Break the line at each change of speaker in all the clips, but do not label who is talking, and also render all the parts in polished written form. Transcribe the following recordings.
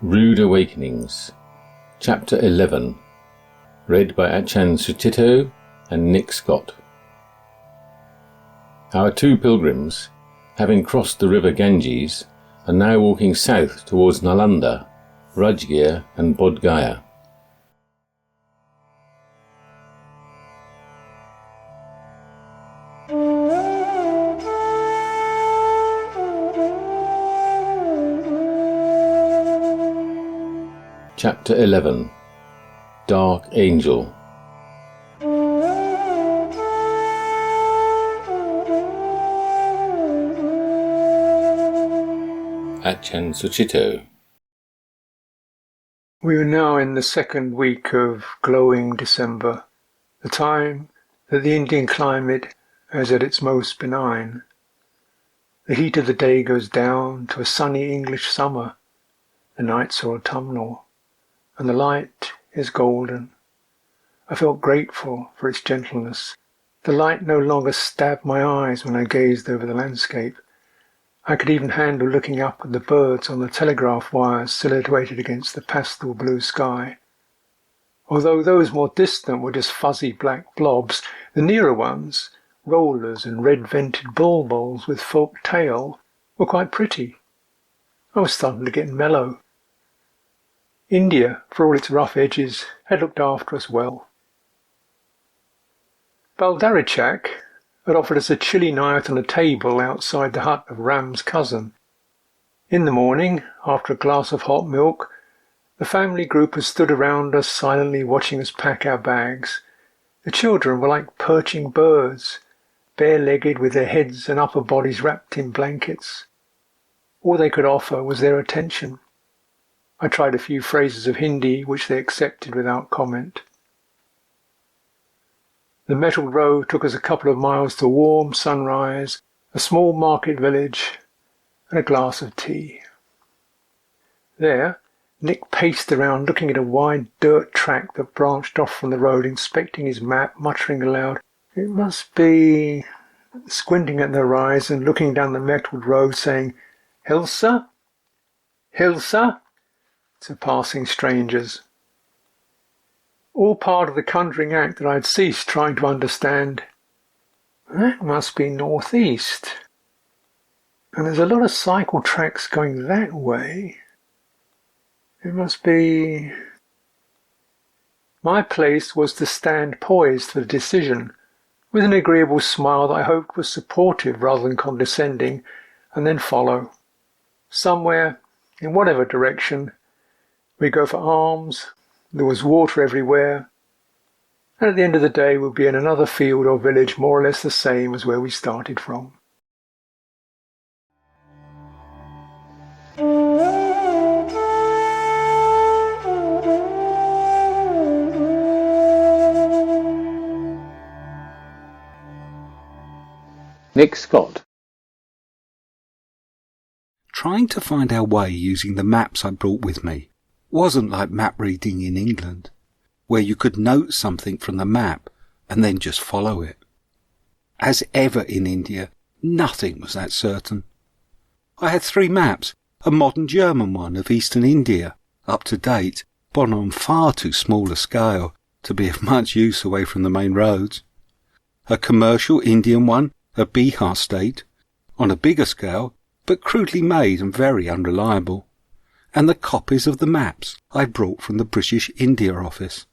Rude Awakenings, Chapter 11, read by Achan Suchito and Nick Scott. Our two pilgrims, having crossed the river Ganges, are now walking south towards Nalanda, Rajgir and Bodh Gaya. Chapter 11, Dark Angel. Achan Suchito.
We were now in the second week of glowing December, the time that the Indian climate is at its most benign. The heat of the day goes down to a sunny English summer. The nights are autumnal, and the light is golden. I felt grateful for its gentleness. The light no longer stabbed my eyes when I gazed over the landscape. I could even handle looking up at the birds on the telegraph wires silhouetted against the pastel blue sky. Although those more distant were just fuzzy black blobs, the nearer ones, rollers and red-vented bulbuls with forked tail, were quite pretty. I was starting to get mellow. India, for all its rough edges, had looked after us well. Baldaricak had offered us a chilly night on a table outside the hut of Ram's cousin. In the morning, after a glass of hot milk, the family group had stood around us silently watching us pack our bags. The children were like perching birds, bare-legged with their heads and upper bodies wrapped in blankets. All they could offer was their attention. I tried a few phrases of Hindi, which they accepted without comment. The metalled road took us a couple of miles to a warm sunrise, a small market village, and a glass of tea. There, Nick paced around looking at a wide dirt track that branched off from the road, inspecting his map, muttering aloud, "It must be," squinting at the horizon, looking down the metalled road, saying, "Hilsa? Hilsa?" to passing strangers. All part of the conjuring act that I had ceased trying to understand. That must be northeast. And there's a lot of cycle tracks going that way. It must be... My place was to stand poised for the decision, with an agreeable smile that I hoped was supportive rather than condescending, and then follow. Somewhere, in whatever direction, we go for alms. There was water everywhere, and at the end of the day we'll be in another field or village more or less the same as where we started from.
Nick Scott.
Trying to find our way using the maps I brought with me wasn't like map reading in England, where you could note something from the map and then just follow it. As ever in India, nothing was that certain. I had 3 maps, a modern German one of eastern India, up to date, but on far too small a scale to be of much use away from the main roads. A commercial Indian one of Bihar state, on a bigger scale, but crudely made and very unreliable. And the copies of the maps I brought from the British India office.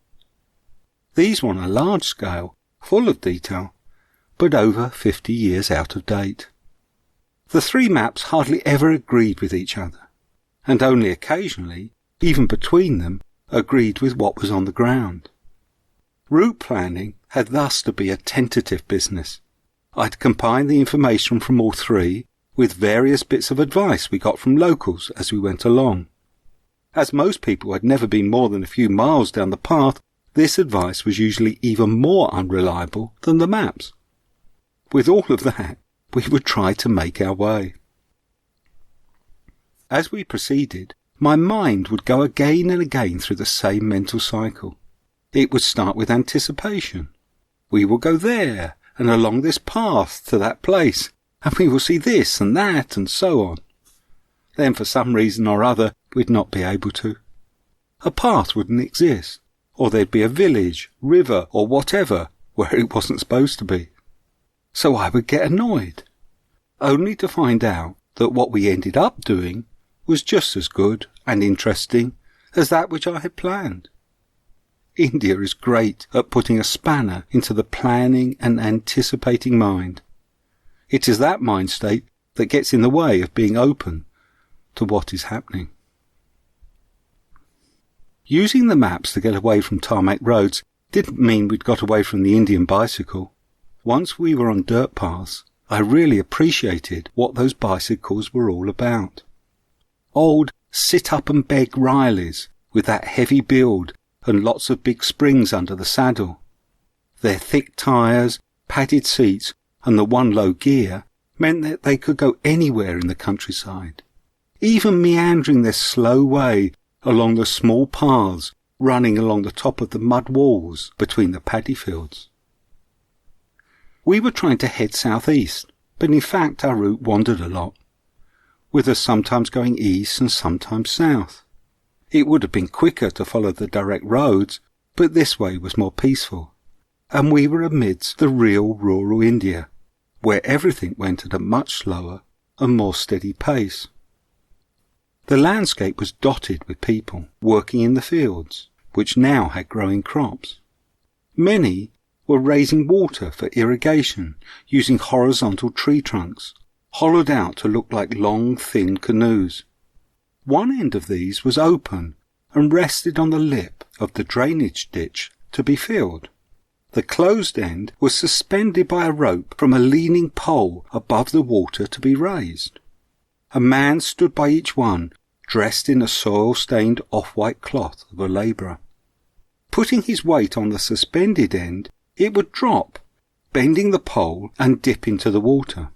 These were on a large scale, full of detail, but over 50 years out of date. The 3 maps hardly ever agreed with each other, and only occasionally, even between them, agreed with what was on the ground. Route planning had thus to be a tentative business. I'd combine the information from all 3 with various bits of advice we got from locals as we went along. As most people had never been more than a few miles down the path, this advice was usually even more unreliable than the maps. With all of that, we would try to make our way. As we proceeded, my mind would go again and again through the same mental cycle. It would start with anticipation. We will go there, and along this path to that place, and we will see this and that and so on. Then for some reason or other, we'd not be able to. A path wouldn't exist, or there'd be a village, river, or whatever where it wasn't supposed to be. So I would get annoyed, only to find out that what we ended up doing was just as good and interesting as that which I had planned. India is great at putting a spanner into the planning and anticipating mind. It is that mind state that gets in the way of being open to what is happening. Using the maps to get away from tarmac roads didn't mean we'd got away from the Indian bicycle. Once we were on dirt paths, I really appreciated what those bicycles were all about. Old sit-up-and-beg Rileys with that heavy build and lots of big springs under the saddle. Their thick tyres, padded seats and the one low gear meant that they could go anywhere in the countryside, even meandering their slow way along the small paths running along the top of the mud walls between the paddy fields. We were trying to head southeast, but in fact our route wandered a lot, with us sometimes going east and sometimes south. It would have been quicker to follow the direct roads, but this way was more peaceful, and we were amidst the real rural India, where everything went at a much slower and more steady pace. The landscape was dotted with people working in the fields, which now had growing crops. Many were raising water for irrigation using horizontal tree trunks, hollowed out to look like long, thin canoes. One end of these was open and rested on the lip of the drainage ditch to be filled. The closed end was suspended by a rope from a leaning pole above the water to be raised. A man stood by each one, dressed in a soil-stained off-white cloth of a labourer. Putting his weight on the suspended end, it would drop, bending the pole and dip into the water.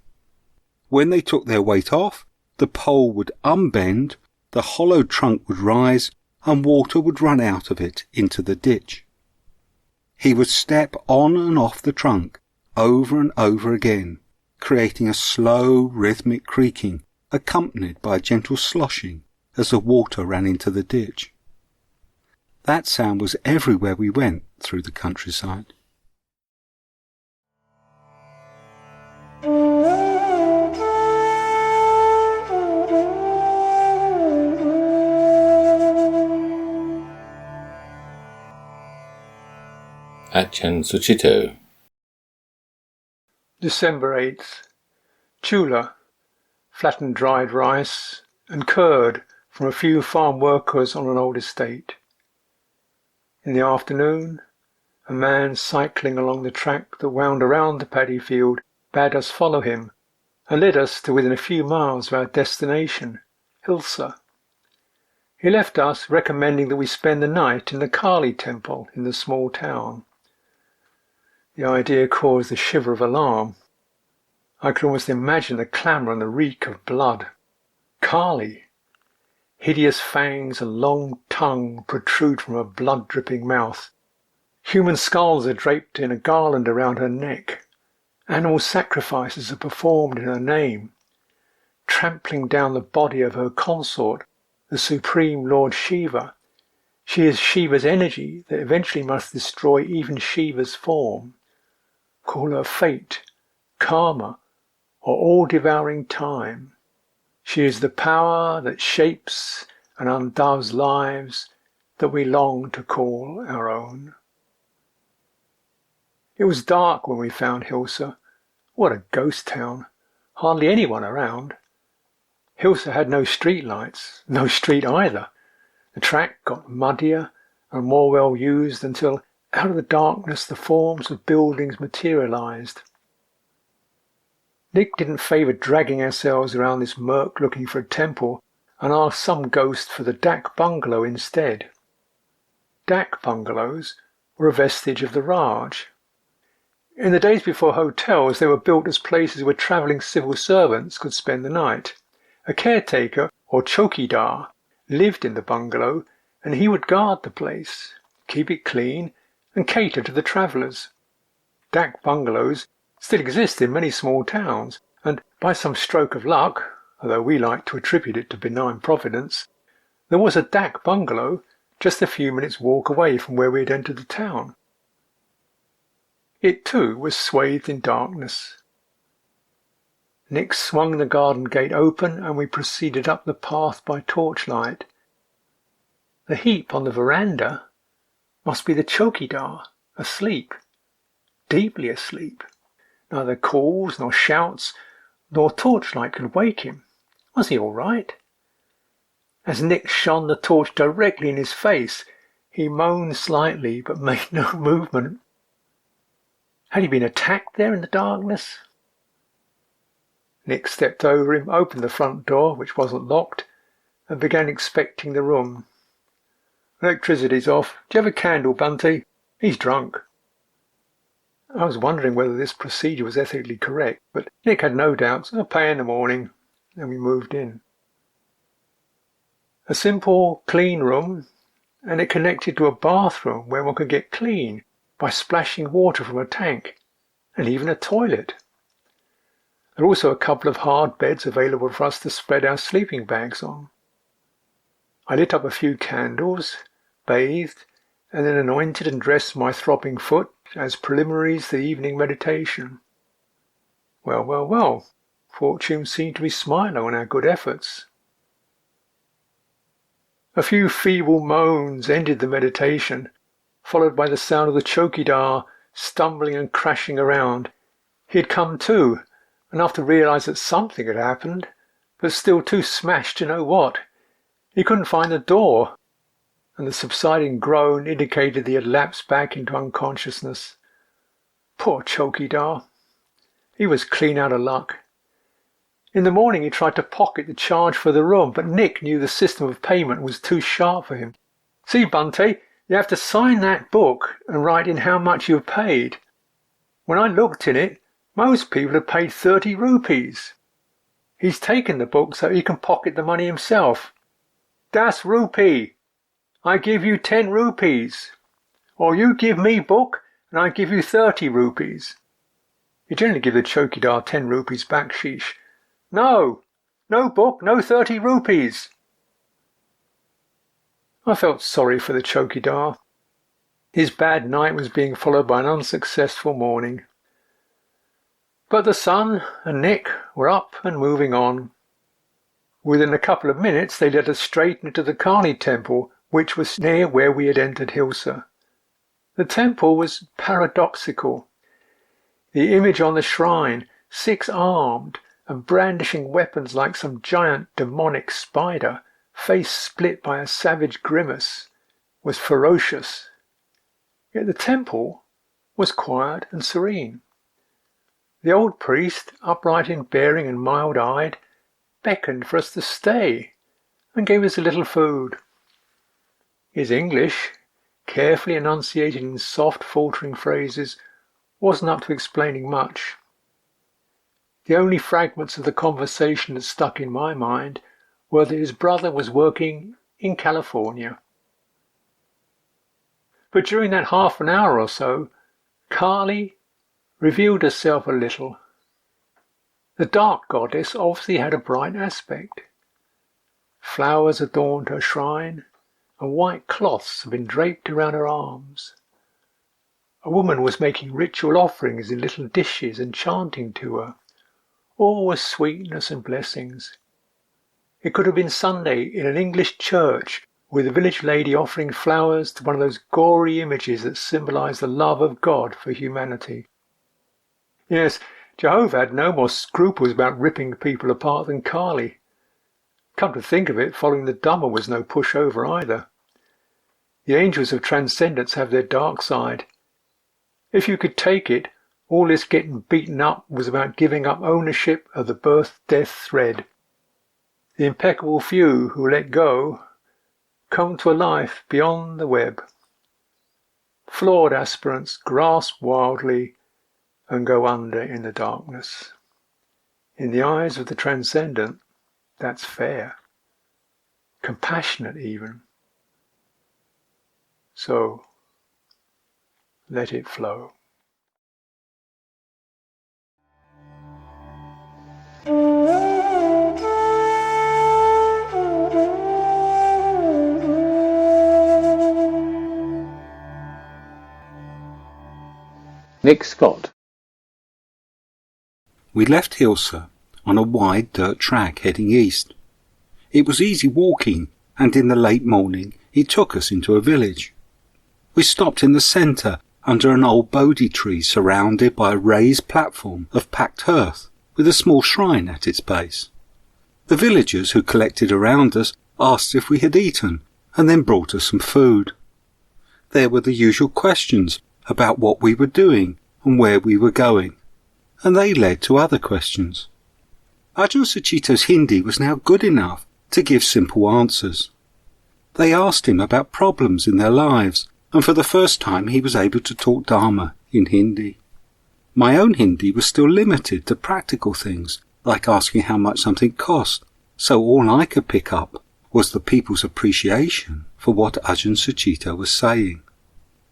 When they took their weight off, the pole would unbend, the hollow trunk would rise, and water would run out of it into the ditch. He would step on and off the trunk, over and over again, creating a slow, rhythmic creaking, accompanied by a gentle sloshing as the water ran into the ditch. That sound was everywhere we went through the countryside.
Achan Suchito.
December 8th. Chula, flattened dried rice, and curd from a few farm workers on an old estate. In the afternoon, a man cycling along the track that wound around the paddy field bade us follow him and led us to within a few miles of our destination, Hilsa. He left us recommending that we spend the night in the Kali temple in the small town. The idea caused a shiver of alarm. I could almost imagine the clamour and the reek of blood. Kali! Hideous fangs and long tongue protrude from her blood-dripping mouth. Human skulls are draped in a garland around her neck. Animal sacrifices are performed in her name. Trampling down the body of her consort, the Supreme Lord Shiva, she is Shiva's energy that eventually must destroy even Shiva's form. Call her fate, karma, or all-devouring time. She is the power that shapes and undoes lives that we long to call our own. It was dark when we found Hilsa. What a ghost town. Hardly anyone around. Hilsa had no street lights, no street either. The track got muddier and more well used until out of the darkness the forms of buildings materialized. Nick didn't favour dragging ourselves around this murk looking for a temple and asked some ghost for the Dak bungalow instead. Dak bungalows were a vestige of the Raj. In the days before hotels, they were built as places where travelling civil servants could spend the night. A caretaker, or chowkidar, lived in the bungalow, and he would guard the place, keep it clean, and cater to the travellers. Dak bungalows still exist in many small towns, and by some stroke of luck, although we like to attribute it to benign providence, There was a dak bungalow just a few minutes' walk away from where we had entered the town. It too was swathed in darkness. Nick swung the garden gate open and we proceeded up the path by torchlight. The heap on the veranda must be the chowkidar, asleep, deeply asleep. Neither calls nor shouts nor torchlight could wake him. Was he all right? As Nick shone the torch directly in his face, he moaned slightly but made no movement. Had he been attacked there in the darkness? Nick stepped over him, opened the front door, which wasn't locked, and began inspecting the room. "Electricity's off. Do you have a candle, Bunty? He's drunk." I was wondering whether this procedure was ethically correct, but Nick had no doubts. "I'll pay in the morning," and we moved in. A simple, clean room, and it connected to a bathroom where one could get clean by splashing water from a tank, and even a toilet. There were also a couple of hard beds available for us to spread our sleeping bags on. I lit up a few candles, bathed, and then anointed and dressed my throbbing foot as preliminaries to the evening meditation. Well, fortune seemed to be smiling on our good efforts. A few feeble moans ended the meditation, followed by the sound of the chowkidar stumbling and crashing around. He had come to, enough to realise that something had happened, but still too smashed to know what. He couldn't find the door, and the subsiding groan indicated he had lapsed back into unconsciousness. Poor chowkidar. He was clean out of luck. In the morning he tried to pocket the charge for the room, but Nick knew the system of payment was too sharp for him. "See, Bunty, you have to sign that book and write in how much you have paid. When I looked in it, most people have paid 30 rupees. He's taken the book so he can pocket the money himself. Das rupee. I give you 10 rupees. Or you give me book and I give you 30 rupees. You generally give the chowkidar 10 rupees baksheesh. No book, no 30 rupees. I felt sorry for the chowkidar. His bad night was being followed by an unsuccessful morning. But the sun and Nick were up and moving on. Within a couple of minutes they led us straight into the Kali temple, which was near where we had entered Hilsa. The temple was paradoxical. The image on the shrine, 6-armed and brandishing weapons like some giant demonic spider, face split by a savage grimace, was ferocious. Yet the temple was quiet and serene. The old priest, upright in bearing and mild-eyed, beckoned for us to stay and gave us a little food. His English, carefully enunciated in soft, faltering phrases, wasn't up to explaining much. The only fragments of the conversation that stuck in my mind were that his brother was working in California. But during that half an hour or so, Kali revealed herself a little. The dark goddess obviously had a bright aspect. Flowers adorned her shrine, and white cloths had been draped around her arms. A woman was making ritual offerings in little dishes and chanting to her. All was sweetness and blessings. It could have been Sunday in an English church, with a village lady offering flowers to one of those gory images that symbolise the love of God for humanity. Yes, Jehovah had no more scruples about ripping people apart than Kali. Come to think of it, following the Dhamma was no pushover either. The angels of transcendence have their dark side. If you could take it, all this getting beaten up was about giving up ownership of the birth-death thread. The impeccable few who let go come to a life beyond the web. Flawed aspirants grasp wildly and go under in the darkness. In the eyes of the transcendent, that's fair. Compassionate even. So, let it flow.
Nick Scott.
We left Hilsa on a wide dirt track heading east. It was easy walking, and in the late morning it took us into a village. We stopped in the centre under an old Bodhi tree surrounded by a raised platform of packed earth with a small shrine at its base. The villagers who collected around us asked if we had eaten and then brought us some food. There were the usual questions about what we were doing and where we were going, and they led to other questions. Ajahn Sucitto's Hindi was now good enough to give simple answers. They asked him about problems in their lives, and for the first time he was able to talk Dharma in Hindi. My own Hindi was still limited to practical things, like asking how much something cost, so all I could pick up was the people's appreciation for what Ajahn Sucitto was saying.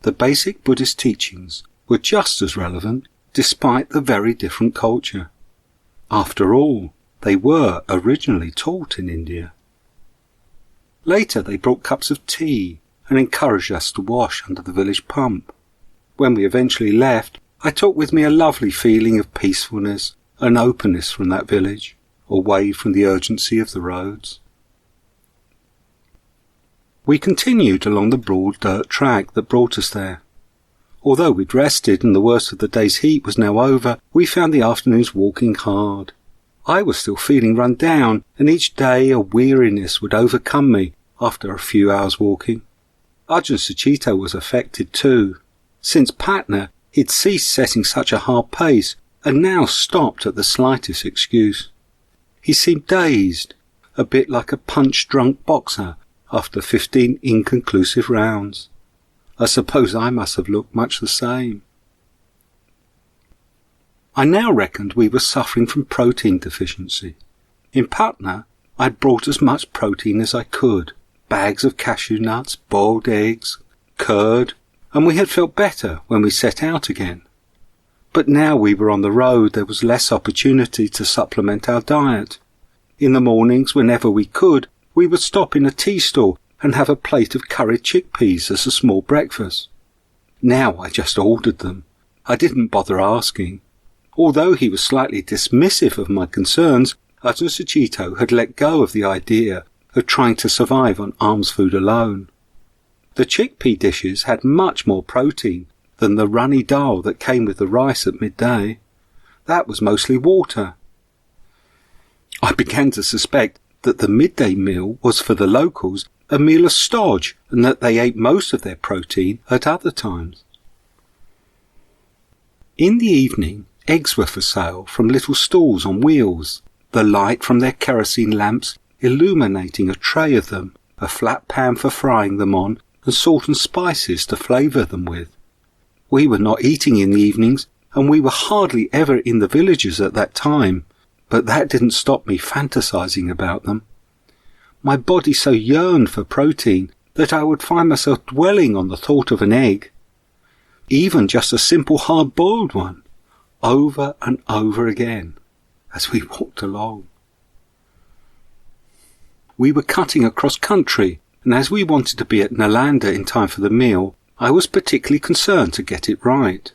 The basic Buddhist teachings were just as relevant despite the very different culture. After all, they were originally taught in India. Later they brought cups of tea and encouraged us to wash under the village pump. When we eventually left, I took with me a lovely feeling of peacefulness and openness from that village, away from the urgency of the roads. We continued along the broad dirt track that brought us there. Although we'd rested and the worst of the day's heat was now over, we found the afternoons walking hard. I was still feeling run down, and each day a weariness would overcome me after a few hours walking. Ajahn Sucitto was affected too. Since Patna, he'd ceased setting such a hard pace and now stopped at the slightest excuse. He seemed dazed, a bit like a punch-drunk boxer after 15 inconclusive rounds. I suppose I must have looked much the same. I now reckoned we were suffering from protein deficiency. In Patna, I'd brought as much protein as I could, bags of cashew nuts, boiled eggs, curd, and we had felt better when we set out again. But now we were on the road, there was less opportunity to supplement our diet. In the mornings, whenever we could, we would stop in a tea stall and have a plate of curried chickpeas as a small breakfast. Now I just ordered them. I didn't bother asking. Although he was slightly dismissive of my concerns, Ajahn Sucitto had let go of the idea of trying to survive on alms food alone. The chickpea dishes had much more protein than the runny dal that came with the rice at midday. That was mostly water. I began to suspect that the midday meal was for the locals a meal of stodge, and that they ate most of their protein at other times. In the evening, eggs were for sale from little stalls on wheels, the light from their kerosene lamps illuminating a tray of them, a flat pan for frying them on, and salt and spices to flavour them with. We were not eating in the evenings, and we were hardly ever in the villages at that time, but that didn't stop me fantasizing about them. My body so yearned for protein that I would find myself dwelling on the thought of an egg, even just a simple hard-boiled one, over and over again as we walked along. We were cutting across country, and as we wanted to be at Nalanda in time for the meal, I was particularly concerned to get it right.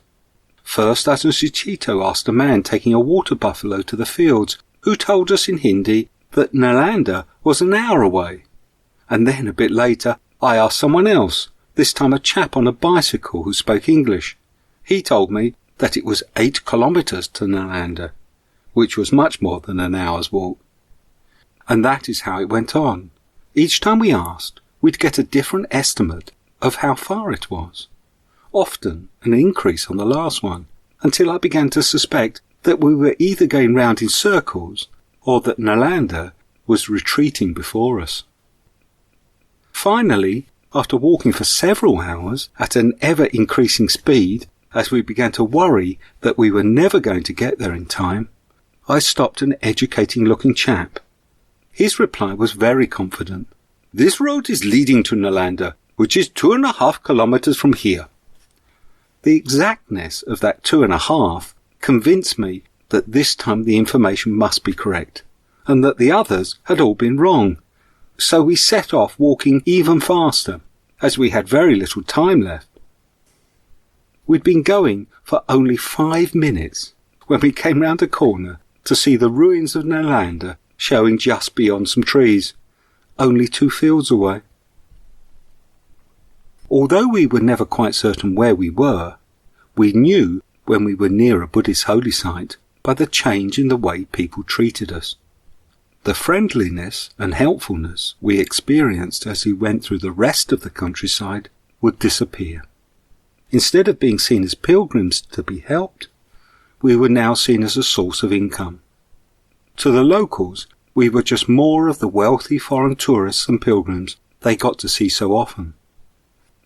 First, Ajahn Sucitto asked a man taking a water buffalo to the fields, who told us in Hindi that Nalanda was an hour away. And then a bit later, I asked someone else, this time a chap on a bicycle who spoke English. He told me that it was 8 kilometres to Nalanda, which was much more than an hour's walk. And that is how it went on. Each time we asked, we'd get a different estimate of how far it was. Often an increase on the last one, until I began to suspect that we were either going round in circles or that Nalanda was retreating before us. Finally, after walking for several hours at an ever-increasing speed, as we began to worry that we were never going to get there in time, I stopped an educating-looking chap. His reply was very confident. "This road is leading to Nalanda, which is 2.5 kilometres from here." The exactness of that 2.5 convinced me that this time the information must be correct, and that the others had all been wrong. So we set off walking even faster, as we had very little time left. We'd been going for only 5 minutes when we came round a corner to see the ruins of Nalanda showing just beyond some trees, only 2 fields away. Although we were never quite certain where we were, we knew when we were near a Buddhist holy site by the change in the way people treated us. The friendliness and helpfulness we experienced as we went through the rest of the countryside would disappear. Instead of being seen as pilgrims to be helped, we were now seen as a source of income. To the locals, we were just more of the wealthy foreign tourists and pilgrims they got to see so often.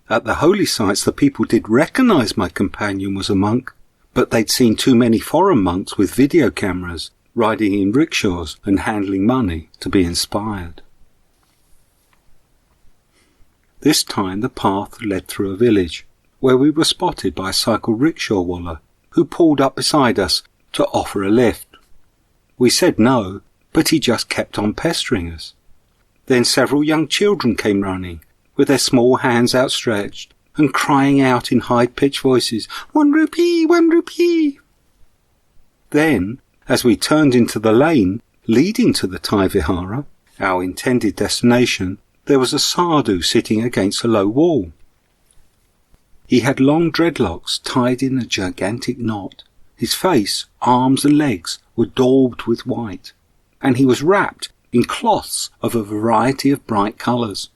At the holy sites, the people did recognise my companion was a monk, but they'd seen too many foreign monks with video cameras, riding in rickshaws and handling money to be inspired. This time the path led through a village, where we were spotted by a cycle rickshaw wallah, who pulled up beside us to offer a lift. We said no, but he just kept on pestering us. Then several young children came running, with their small hands outstretched, and crying out in high-pitched voices, "1 rupee, 1 rupee!" Then, as we turned into the lane leading to the Thai Vihara, our intended destination, there was a sadhu sitting against a low wall. He had long dreadlocks tied in a gigantic knot. His face, arms and legs were daubed with white, and he was wrapped in cloths of a variety of bright colours.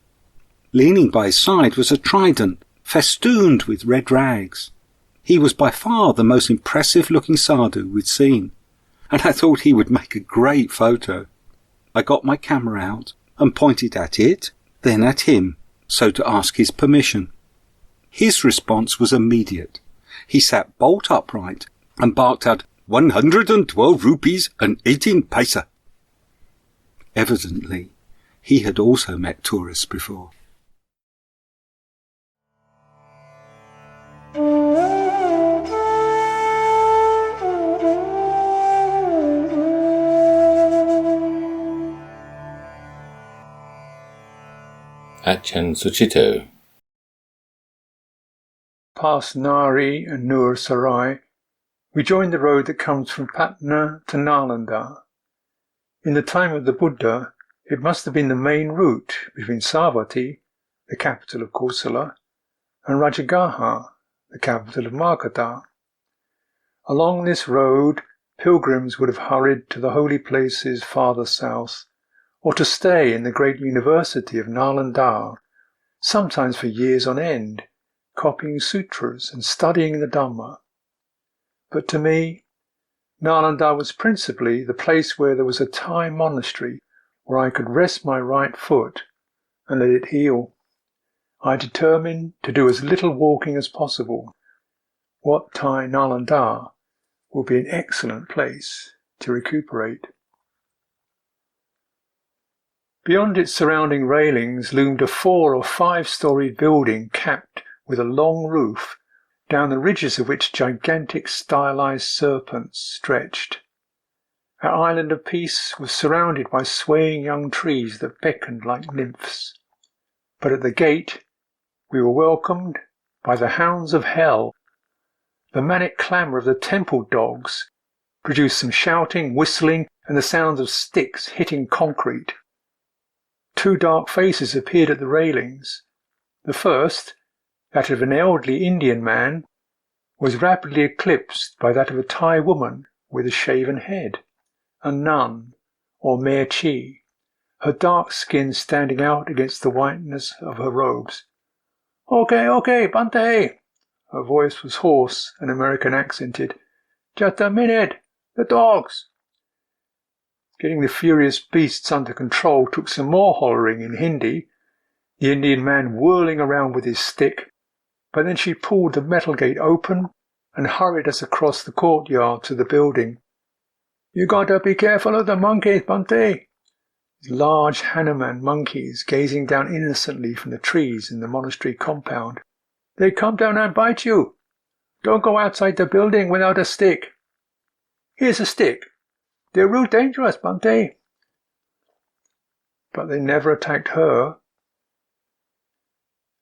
Leaning by his side was a trident festooned with red rags. He was by far the most impressive-looking sadhu we'd seen, and I thought he would make a great photo. I got my camera out and pointed at it, then at him, so to ask his permission. His response was immediate. He sat bolt upright and barked out, 112 rupees and 18 paisa. Evidently, he had also met tourists before.
Achan Suchito.
Past Nari and Nur Sarai, we joined the road that comes from Patna to Nalanda. In the time of the Buddha, it must have been the main route between Savatthi, the capital of Kosala, and Rajagaha, the capital of Magadha. Along this road, pilgrims would have hurried to the holy places farther south, or to stay in the great university of Nalanda, sometimes for years on end, copying sutras and studying the Dhamma. But to me, Nalanda was principally the place where there was a Thai monastery where I could rest my right foot and let it heal. I determined to do as little walking as possible. Wat Thai Nalanda will be an excellent place to recuperate. Beyond its surrounding railings loomed a 4 or 5-storied building capped with a long roof, down the ridges of which gigantic stylized serpents stretched. Our island of peace was surrounded by swaying young trees that beckoned like nymphs. But at the gate we were welcomed by the hounds of hell. The manic clamour of the temple dogs produced some shouting, whistling, and the sounds of sticks hitting concrete. 2 dark faces appeared at the railings. The first, that of an elderly Indian man, was rapidly eclipsed by that of a Thai woman with a shaven head, a nun, or Mare Chi, her dark skin standing out against the whiteness of her robes. "Okay, Bante!" Her voice was hoarse and American accented. "Just a minute! The dogs!" Getting the furious beasts under control took some more hollering in Hindi, the Indian man whirling around with his stick, but then she pulled the metal gate open and hurried us across the courtyard to the building. "You gotta be careful of the monkeys, Bante!" Large Hanuman monkeys gazing down innocently from the trees in the monastery compound. "They come down and bite you. Don't go outside the building without a stick." "Here's a stick. They're real dangerous, Bante." But they never attacked her.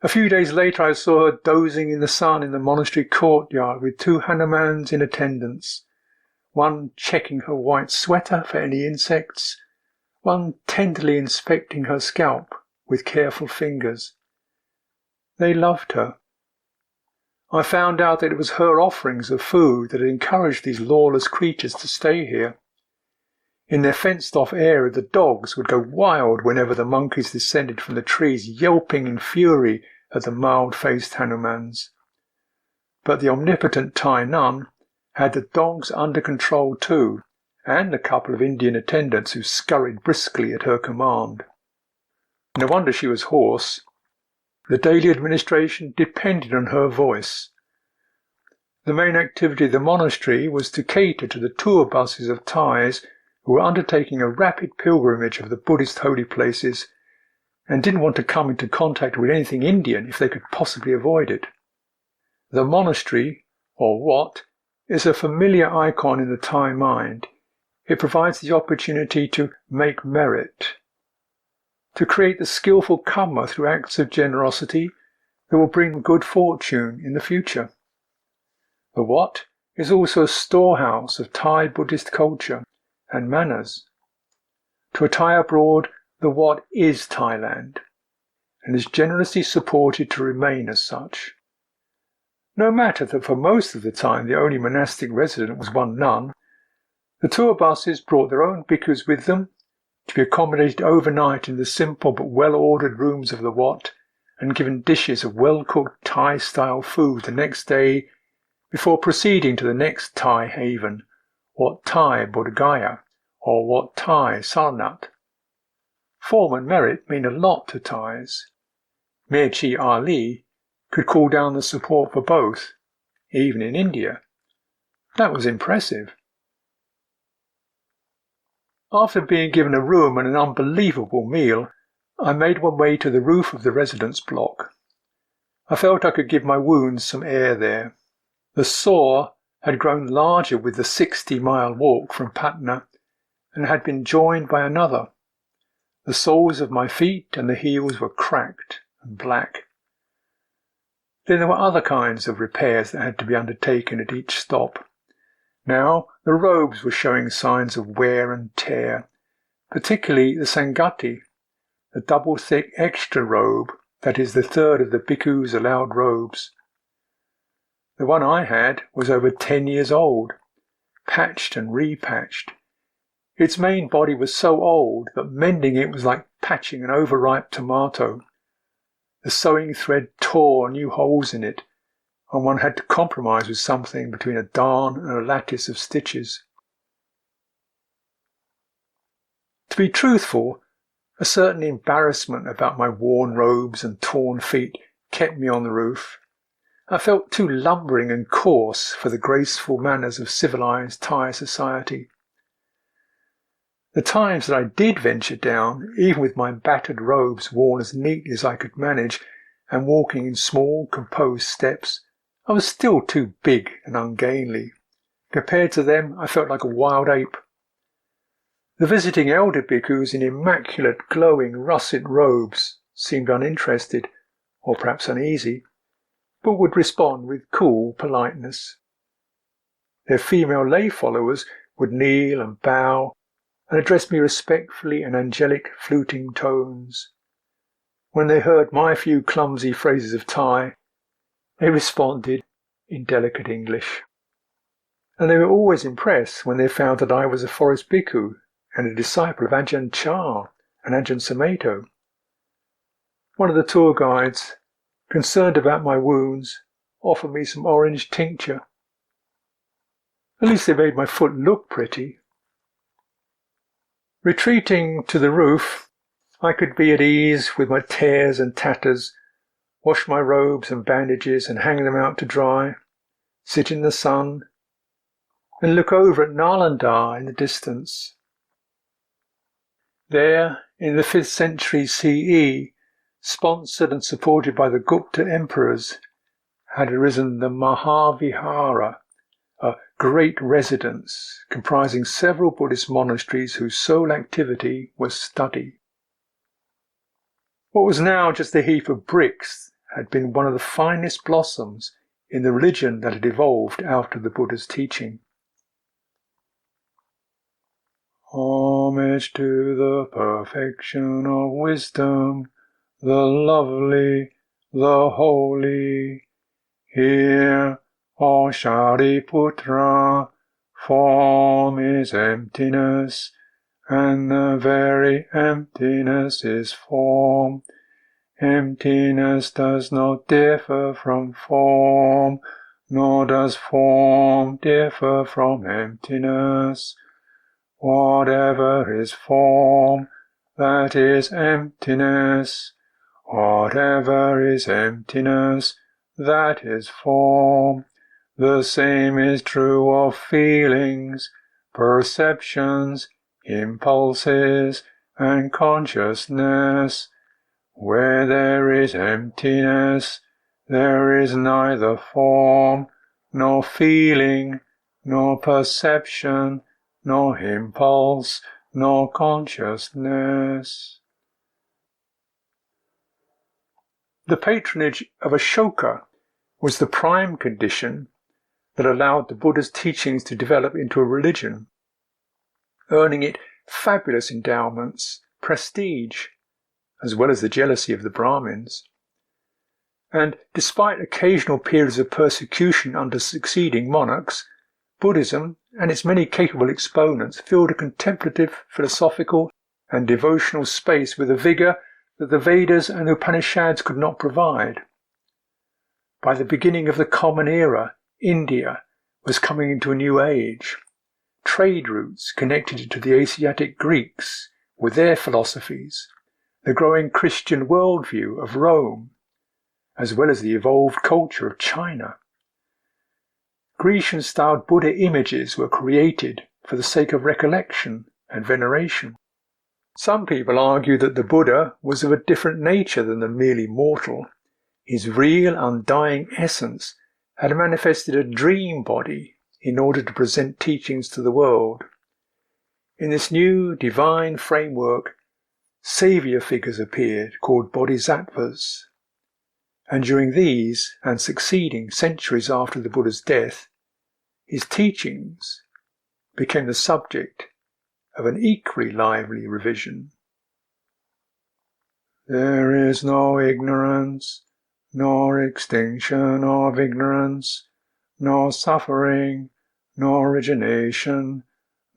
A few days later I saw her dozing in the sun in the monastery courtyard with 2 Hanumans in attendance, one checking her white sweater for any insects, one tenderly inspecting her scalp with careful fingers. They loved her. I found out that it was her offerings of food that had encouraged these lawless creatures to stay here. In their fenced-off area, the dogs would go wild whenever the monkeys descended from the trees, yelping in fury at the mild-faced Hanumans. But the omnipotent Tai Nun had the dogs under control too, and a couple of Indian attendants who scurried briskly at her command. No wonder she was hoarse. The daily administration depended on her voice. The main activity of the monastery was to cater to the tour buses of Thais who were undertaking a rapid pilgrimage of the Buddhist holy places and didn't want to come into contact with anything Indian if they could possibly avoid it. The monastery, or Wat, is a familiar icon in the Thai mind. It provides the opportunity to make merit, to create the skillful karma through acts of generosity that will bring good fortune in the future. The Wat is also a storehouse of Thai Buddhist culture and manners. To a Thai abroad, the Wat is Thailand, and is generously supported to remain as such. No matter that for most of the time the only monastic resident was one nun, the tour buses brought their own bhikkhus with them to be accommodated overnight in the simple but well-ordered rooms of the Wat and given dishes of well-cooked Thai-style food the next day before proceeding to the next Thai haven, Wat Thai Bodh Gaya or Wat Thai Sarnath. Form and merit mean a lot to Thais. Mirchi Ali could call down the support for both, even in India. That was impressive. After being given a room and an unbelievable meal, I made my way to the roof of the residence block. I felt I could give my wounds some air there. The sore had grown larger with the 60-mile walk from Patna and had been joined by another. The soles of my feet and the heels were cracked and black. Then there were other kinds of repairs that had to be undertaken at each stop. Now the robes were showing signs of wear and tear, particularly the Sangati, the double-thick extra robe that is the third of the bhikkhus' allowed robes. The one I had was over 10 years old, patched and repatched. Its main body was so old that mending it was like patching an overripe tomato. The sewing thread tore new holes in it, and one had to compromise with something between a darn and a lattice of stitches. To be truthful, a certain embarrassment about my worn robes and torn feet kept me on the roof. I felt too lumbering and coarse for the graceful manners of civilized Thai society. The times that I did venture down, even with my battered robes worn as neatly as I could manage, and walking in small, composed steps, I was still too big and ungainly. Compared to them, I felt like a wild ape. The visiting elder bhikkhus in immaculate, glowing, russet robes seemed uninterested, or perhaps uneasy, but would respond with cool politeness. Their female lay followers would kneel and bow and address me respectfully in angelic fluting tones. When they heard my few clumsy phrases of Thai, they responded in delicate English. And they were always impressed when they found that I was a forest bhikkhu and a disciple of Ajahn Chah and Ajahn Sumedho. One of the tour guides, concerned about my wounds, offered me some orange tincture. At least they made my foot look pretty. Retreating to the roof, I could be at ease with my tears and tatters, wash my robes and bandages and hang them out to dry, sit in the sun, and look over at Nalanda in the distance. There, in the 5th century CE, sponsored and supported by the Gupta emperors, had arisen the Mahavihara, a great residence comprising several Buddhist monasteries whose sole activity was study. What was now just a heap of bricks had been one of the finest blossoms in the religion that had evolved out of the Buddha's teaching. Homage to the perfection of wisdom, the lovely, the holy. Here, O Shariputra, form is emptiness, and the very emptiness is form. Emptiness does not differ from form, nor does form differ from emptiness. Whatever is form, that is emptiness. Whatever is emptiness, that is form. The same is true of feelings, perceptions, impulses, and consciousness. Where there is emptiness, there is neither form, nor feeling, nor perception, nor impulse, nor consciousness. The patronage of Ashoka was the prime condition that allowed the Buddha's teachings to develop into a religion, earning it fabulous endowments, prestige, as well as the jealousy of the Brahmins. And despite occasional periods of persecution under succeeding monarchs, Buddhism and its many capable exponents filled a contemplative, philosophical, and devotional space with a vigour that the Vedas and the Upanishads could not provide. By the beginning of the Common Era, India was coming into a new age. Trade routes connected it to the Asiatic Greeks with their philosophies, the growing Christian worldview of Rome, as well as the evolved culture of China. Grecian-styled Buddha images were created for the sake of recollection and veneration. Some people argue that the Buddha was of a different nature than the merely mortal. His real, undying essence had manifested a dream body in order to present teachings to the world. In this new divine framework, saviour figures appeared called bodhisattvas, and during these and succeeding centuries after the Buddha's death, his teachings became the subject of an equally lively revision. There is no ignorance, nor extinction of ignorance, nor suffering, nor origination,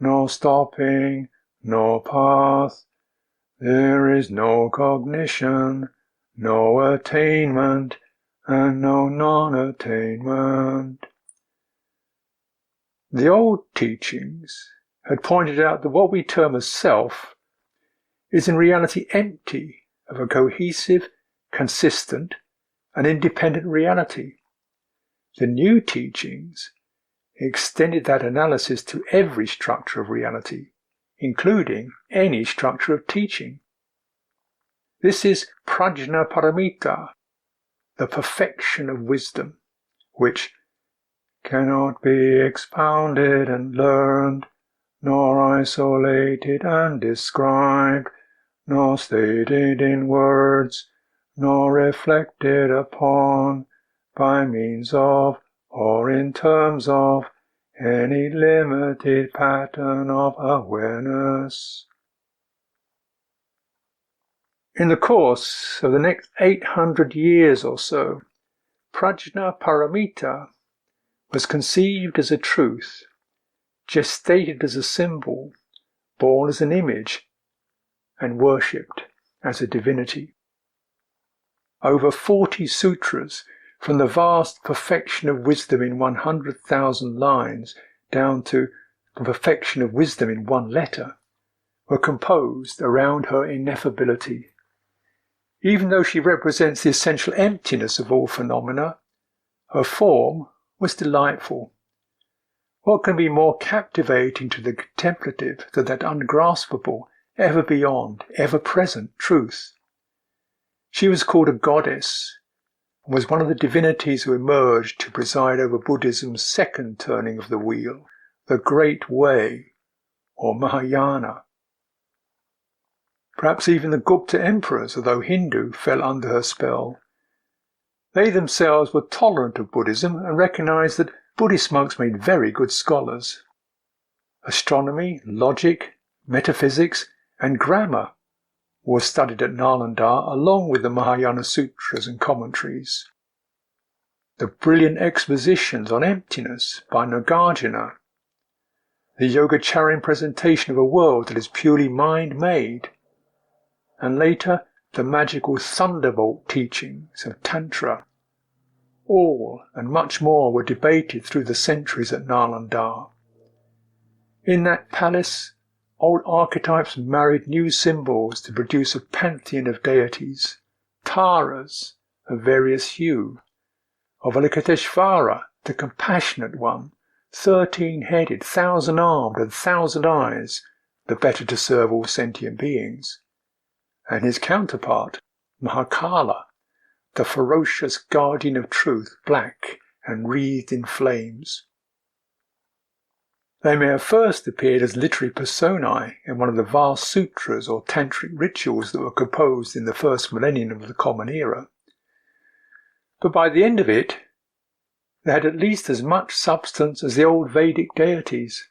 nor stopping, nor path. There is no cognition, no attainment, and no non-attainment. The old teachings had pointed out that what we term as self is in reality empty of a cohesive, consistent, and independent reality. The new teachings extended that analysis to every structure of reality, including any structure of teaching. This is Prajna Paramita, the perfection of wisdom, which cannot be expounded and learned, nor isolated and described, nor stated in words, nor reflected upon by means of or in terms of any limited pattern of awareness. In the course of the next 800 years or so, Prajna Paramita was conceived as a truth, gestated as a symbol, born as an image, and worshipped as a divinity. Over 40 sutras, from the vast perfection of wisdom in 100,000 lines down to the perfection of wisdom in one letter, were composed around her ineffability. Even though she represents the essential emptiness of all phenomena, her form was delightful. What can be more captivating to the contemplative than that ungraspable, ever beyond, ever present truth? She was called a goddess, and was one of the divinities who emerged to preside over Buddhism's second turning of the wheel, the Great Way, or Mahayana. Perhaps even the Gupta emperors, although Hindu, fell under her spell. They themselves were tolerant of Buddhism and recognized that Buddhist monks made very good scholars. Astronomy, logic, metaphysics, and grammar was studied at Nalanda along with the Mahayana Sutras and commentaries. The brilliant expositions on emptiness by Nagarjuna, the Yogacaran presentation of a world that is purely mind-made, and later the magical thunderbolt teachings of Tantra. All and much more were debated through the centuries at Nalanda. In that palace, old archetypes married new symbols to produce a pantheon of deities, Taras of various hue, of Avalokiteshvara, the compassionate one, 13-headed, 1,000-armed and 1,000 eyes, the better to serve all sentient beings, and his counterpart, Mahakala, the ferocious guardian of truth, black and wreathed in flames. They may have first appeared as literary personae in one of the vast sutras or tantric rituals that were composed in the first millennium of the Common Era. But by the end of it, they had at least as much substance as the old Vedic deities.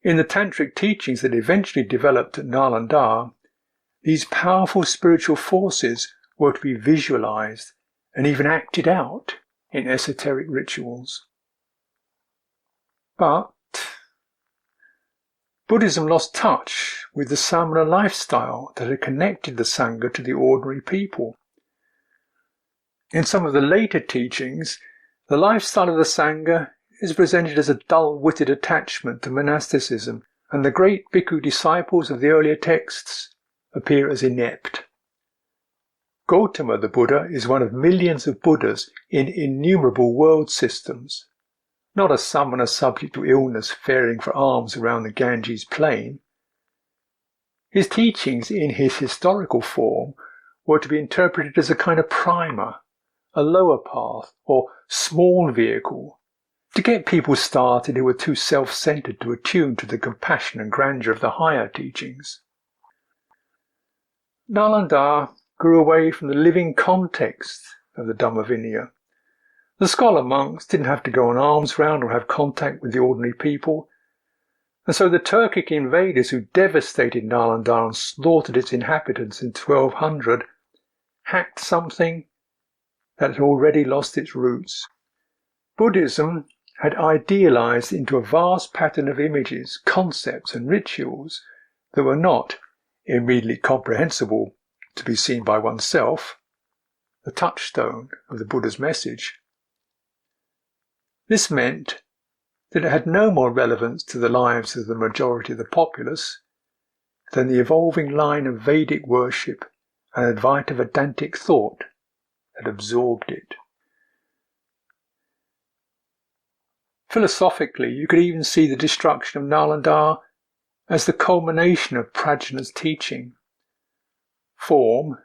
In the tantric teachings that eventually developed at Nalanda, these powerful spiritual forces were to be visualized and even acted out in esoteric rituals. But Buddhism lost touch with the samana lifestyle that had connected the Sangha to the ordinary people. In some of the later teachings, the lifestyle of the Sangha is presented as a dull-witted attachment to monasticism, and the great bhikkhu disciples of the earlier texts appear as inept. Gautama the Buddha is one of millions of Buddhas in innumerable world systems, not a samana subject to illness faring for alms around the Ganges plain. His teachings in his historical form were to be interpreted as a kind of primer, a lower path or small vehicle, to get people started who were too self-centered to attune to the compassion and grandeur of the higher teachings. Nalanda grew away from the living context of the Dhamma Vinaya. The scholar monks didn't have to go on alms round or have contact with the ordinary people, and so the Turkic invaders who devastated Nalanda and slaughtered its inhabitants in 1200 hacked something that had already lost its roots. Buddhism had idealized into a vast pattern of images, concepts and rituals that were not immediately comprehensible to be seen by oneself, the touchstone of the Buddha's message. This meant that it had no more relevance to the lives of the majority of the populace than the evolving line of Vedic worship and Advaita Vedantic thought that absorbed it. Philosophically, you could even see the destruction of Nalanda as the culmination of Prajna's teaching. Form,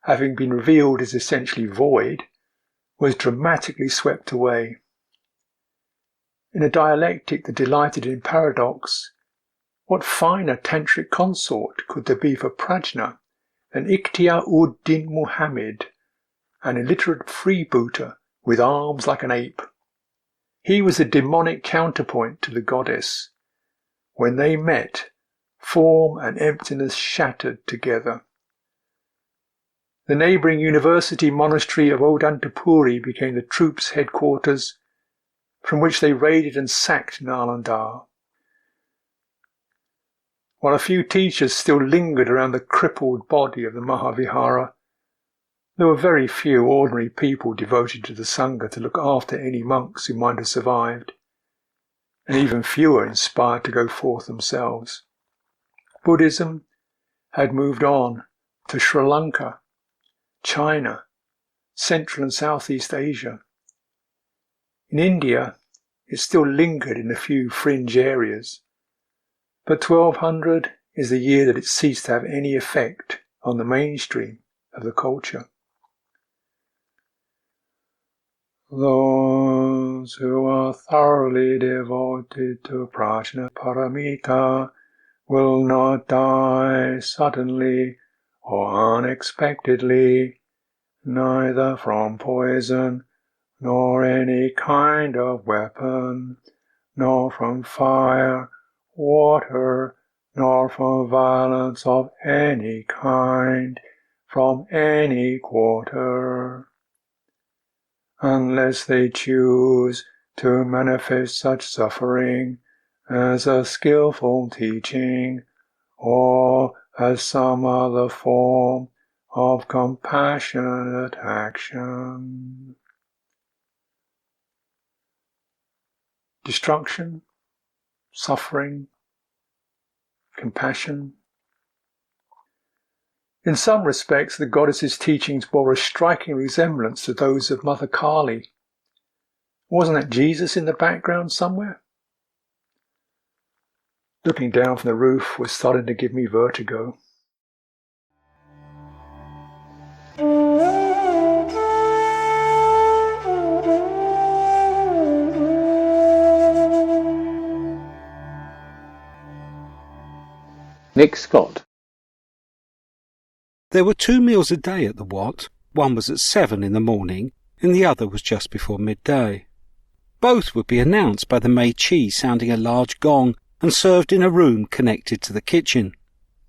having been revealed as essentially void, was dramatically swept away. In a dialectic that delighted in paradox, what finer tantric consort could there be for Prajna than Ikhtiar-ud-Din Muhammad, an illiterate freebooter with arms like an ape? He was a demonic counterpoint to the goddess. When they met, form and emptiness shattered together. The neighbouring university monastery of Odantapuri became the troops' headquarters, from which they raided and sacked Nalanda. While a few teachers still lingered around the crippled body of the Mahavihara, there were very few ordinary people devoted to the Sangha to look after any monks who might have survived, and even fewer inspired to go forth themselves. Buddhism had moved on to Sri Lanka, China, Central and Southeast Asia. In India, it still lingered in a few fringe areas, but 1200 is the year that it ceased to have any effect on the mainstream of the culture. Those who are thoroughly devoted to Prajna Paramita will not die suddenly or unexpectedly. neither from poison, nor any kind of weapon, nor from fire, water, nor from violence of any kind, from any quarter, unless they choose to manifest such suffering as a skillful teaching, or as some other form of compassionate action. Destruction, suffering, compassion. In some respects, the goddess's teachings bore a striking resemblance to those of Mother Kali. Wasn't that Jesus in the background somewhere? Looking down from the roof was starting to give me vertigo.
Nick Scott.
There were 2 meals a day at the Wat. One was at 7 in the morning, and the other was just before midday. Both would be announced by the Mei-Chi sounding a large gong and served in a room connected to the kitchen.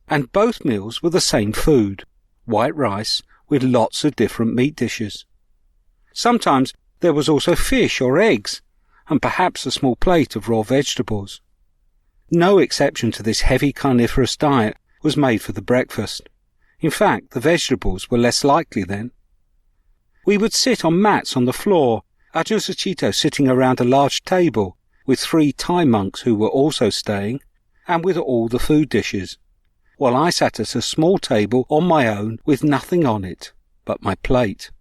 And both meals were the same food, white rice with lots of different meat dishes. Sometimes there was also fish or eggs, and perhaps a small plate of raw vegetables. No exception to this heavy carnivorous diet was made for the breakfast. In fact, the vegetables were less likely then. We would sit on mats on the floor, Ajahn Sucitto sitting around a large table with 3 Thai monks who were also staying, and with all the food dishes, while I sat at a small table on my own with nothing on it but my plate.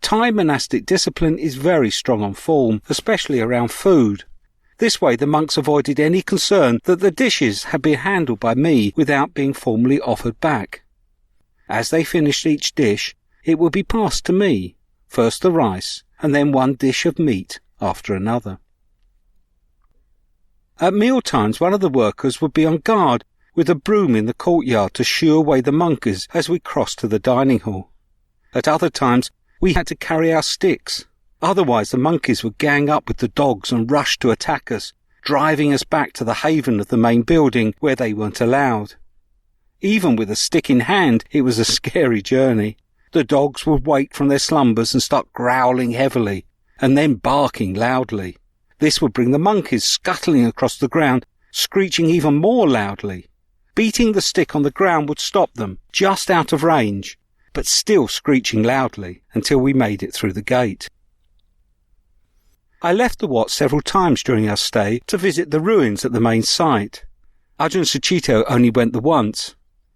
Thai monastic discipline is very strong on form, especially around food. This way the monks avoided any concern that the dishes had been handled by me without being formally offered back. As they finished each dish, it would be passed to me, first the rice, and then one dish of meat after another. At meal times, one of the workers would be on guard with a broom in the courtyard to shoo away the monkeys as we crossed to the dining hall. At other times, we had to carry our sticks. Otherwise, the monkeys would gang up with the dogs and rush to attack us, driving us back to the haven of the main building where they weren't allowed. Even with a stick in hand, it was a scary journey. The dogs would wake from their slumbers and start growling heavily, and then barking loudly. This would bring the monkeys scuttling across the ground, screeching even more loudly. Beating the stick on the ground would stop them, just out of range, but still screeching loudly until we made it through the gate. I left the Wat several times during our stay to visit the ruins at the main site. Ajahn Sucitto only went the once.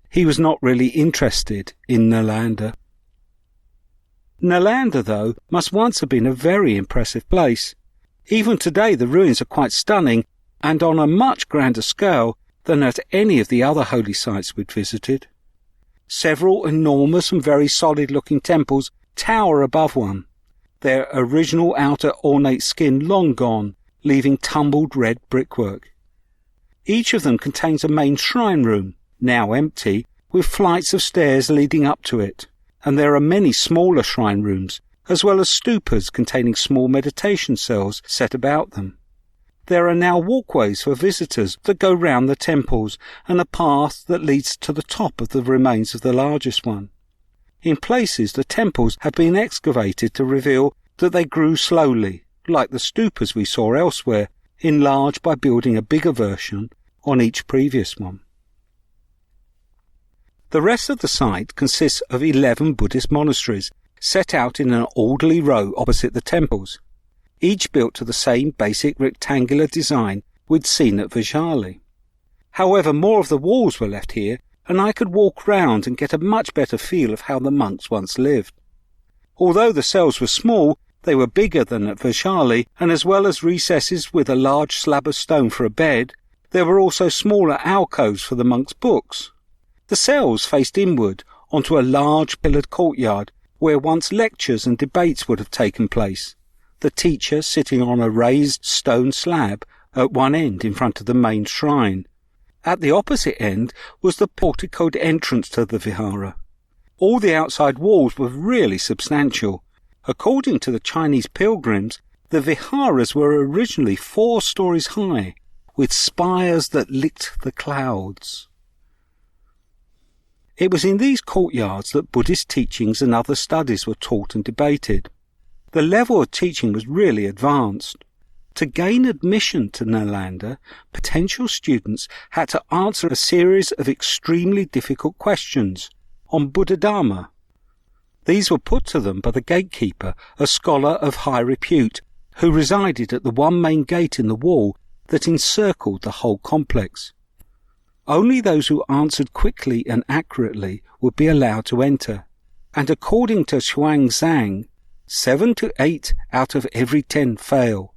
He was not really interested in Nalanda. Nalanda, though, must once have been a very impressive place. Even today the ruins are quite stunning, and on a much grander scale than at any of the other holy sites we'd visited. Several enormous and very solid-looking temples tower above one, their original outer ornate skin long gone, leaving tumbled red brickwork. Each of them contains a main shrine room, now empty, with flights of stairs leading up to it, and there are many smaller shrine rooms, as well as stupas containing small meditation cells set about them. There are now walkways for visitors that go round the temples, and a path that leads to the top of the remains of the largest one. In places the temples have been excavated to reveal that they grew slowly, like the stupas we saw elsewhere, enlarged by building a bigger version on each previous one. The rest of the site consists of 11 Buddhist monasteries, set out in an orderly row opposite the temples, each built to the same basic rectangular design we'd seen at Vaishali. However, more of the walls were left here, and I could walk round and get a much better feel of how the monks once lived. Although the cells were small, they were bigger than at Vaishali, and as well as recesses with a large slab of stone for a bed, there were also smaller alcoves for the monks' books. The cells faced inward onto a large pillared courtyard where once lectures and debates would have taken place, the teacher sitting on a raised stone slab at one end in front of the main shrine. At the opposite end was the porticoed entrance to the vihara. All the outside walls were really substantial. According to the Chinese pilgrims, the viharas were originally 4 stories high, with spires that licked the clouds. It was in these courtyards that Buddhist teachings and other studies were taught and debated. The level of teaching was really advanced. To gain admission to Nalanda, potential students had to answer a series of extremely difficult questions on Buddha Dharma. These were put to them by the gatekeeper, a scholar of high repute, who resided at the one main gate in the wall that encircled the whole complex. Only those who answered quickly and accurately would be allowed to enter, and according to Xuanzang, 7 to 8 out of every 10 fail.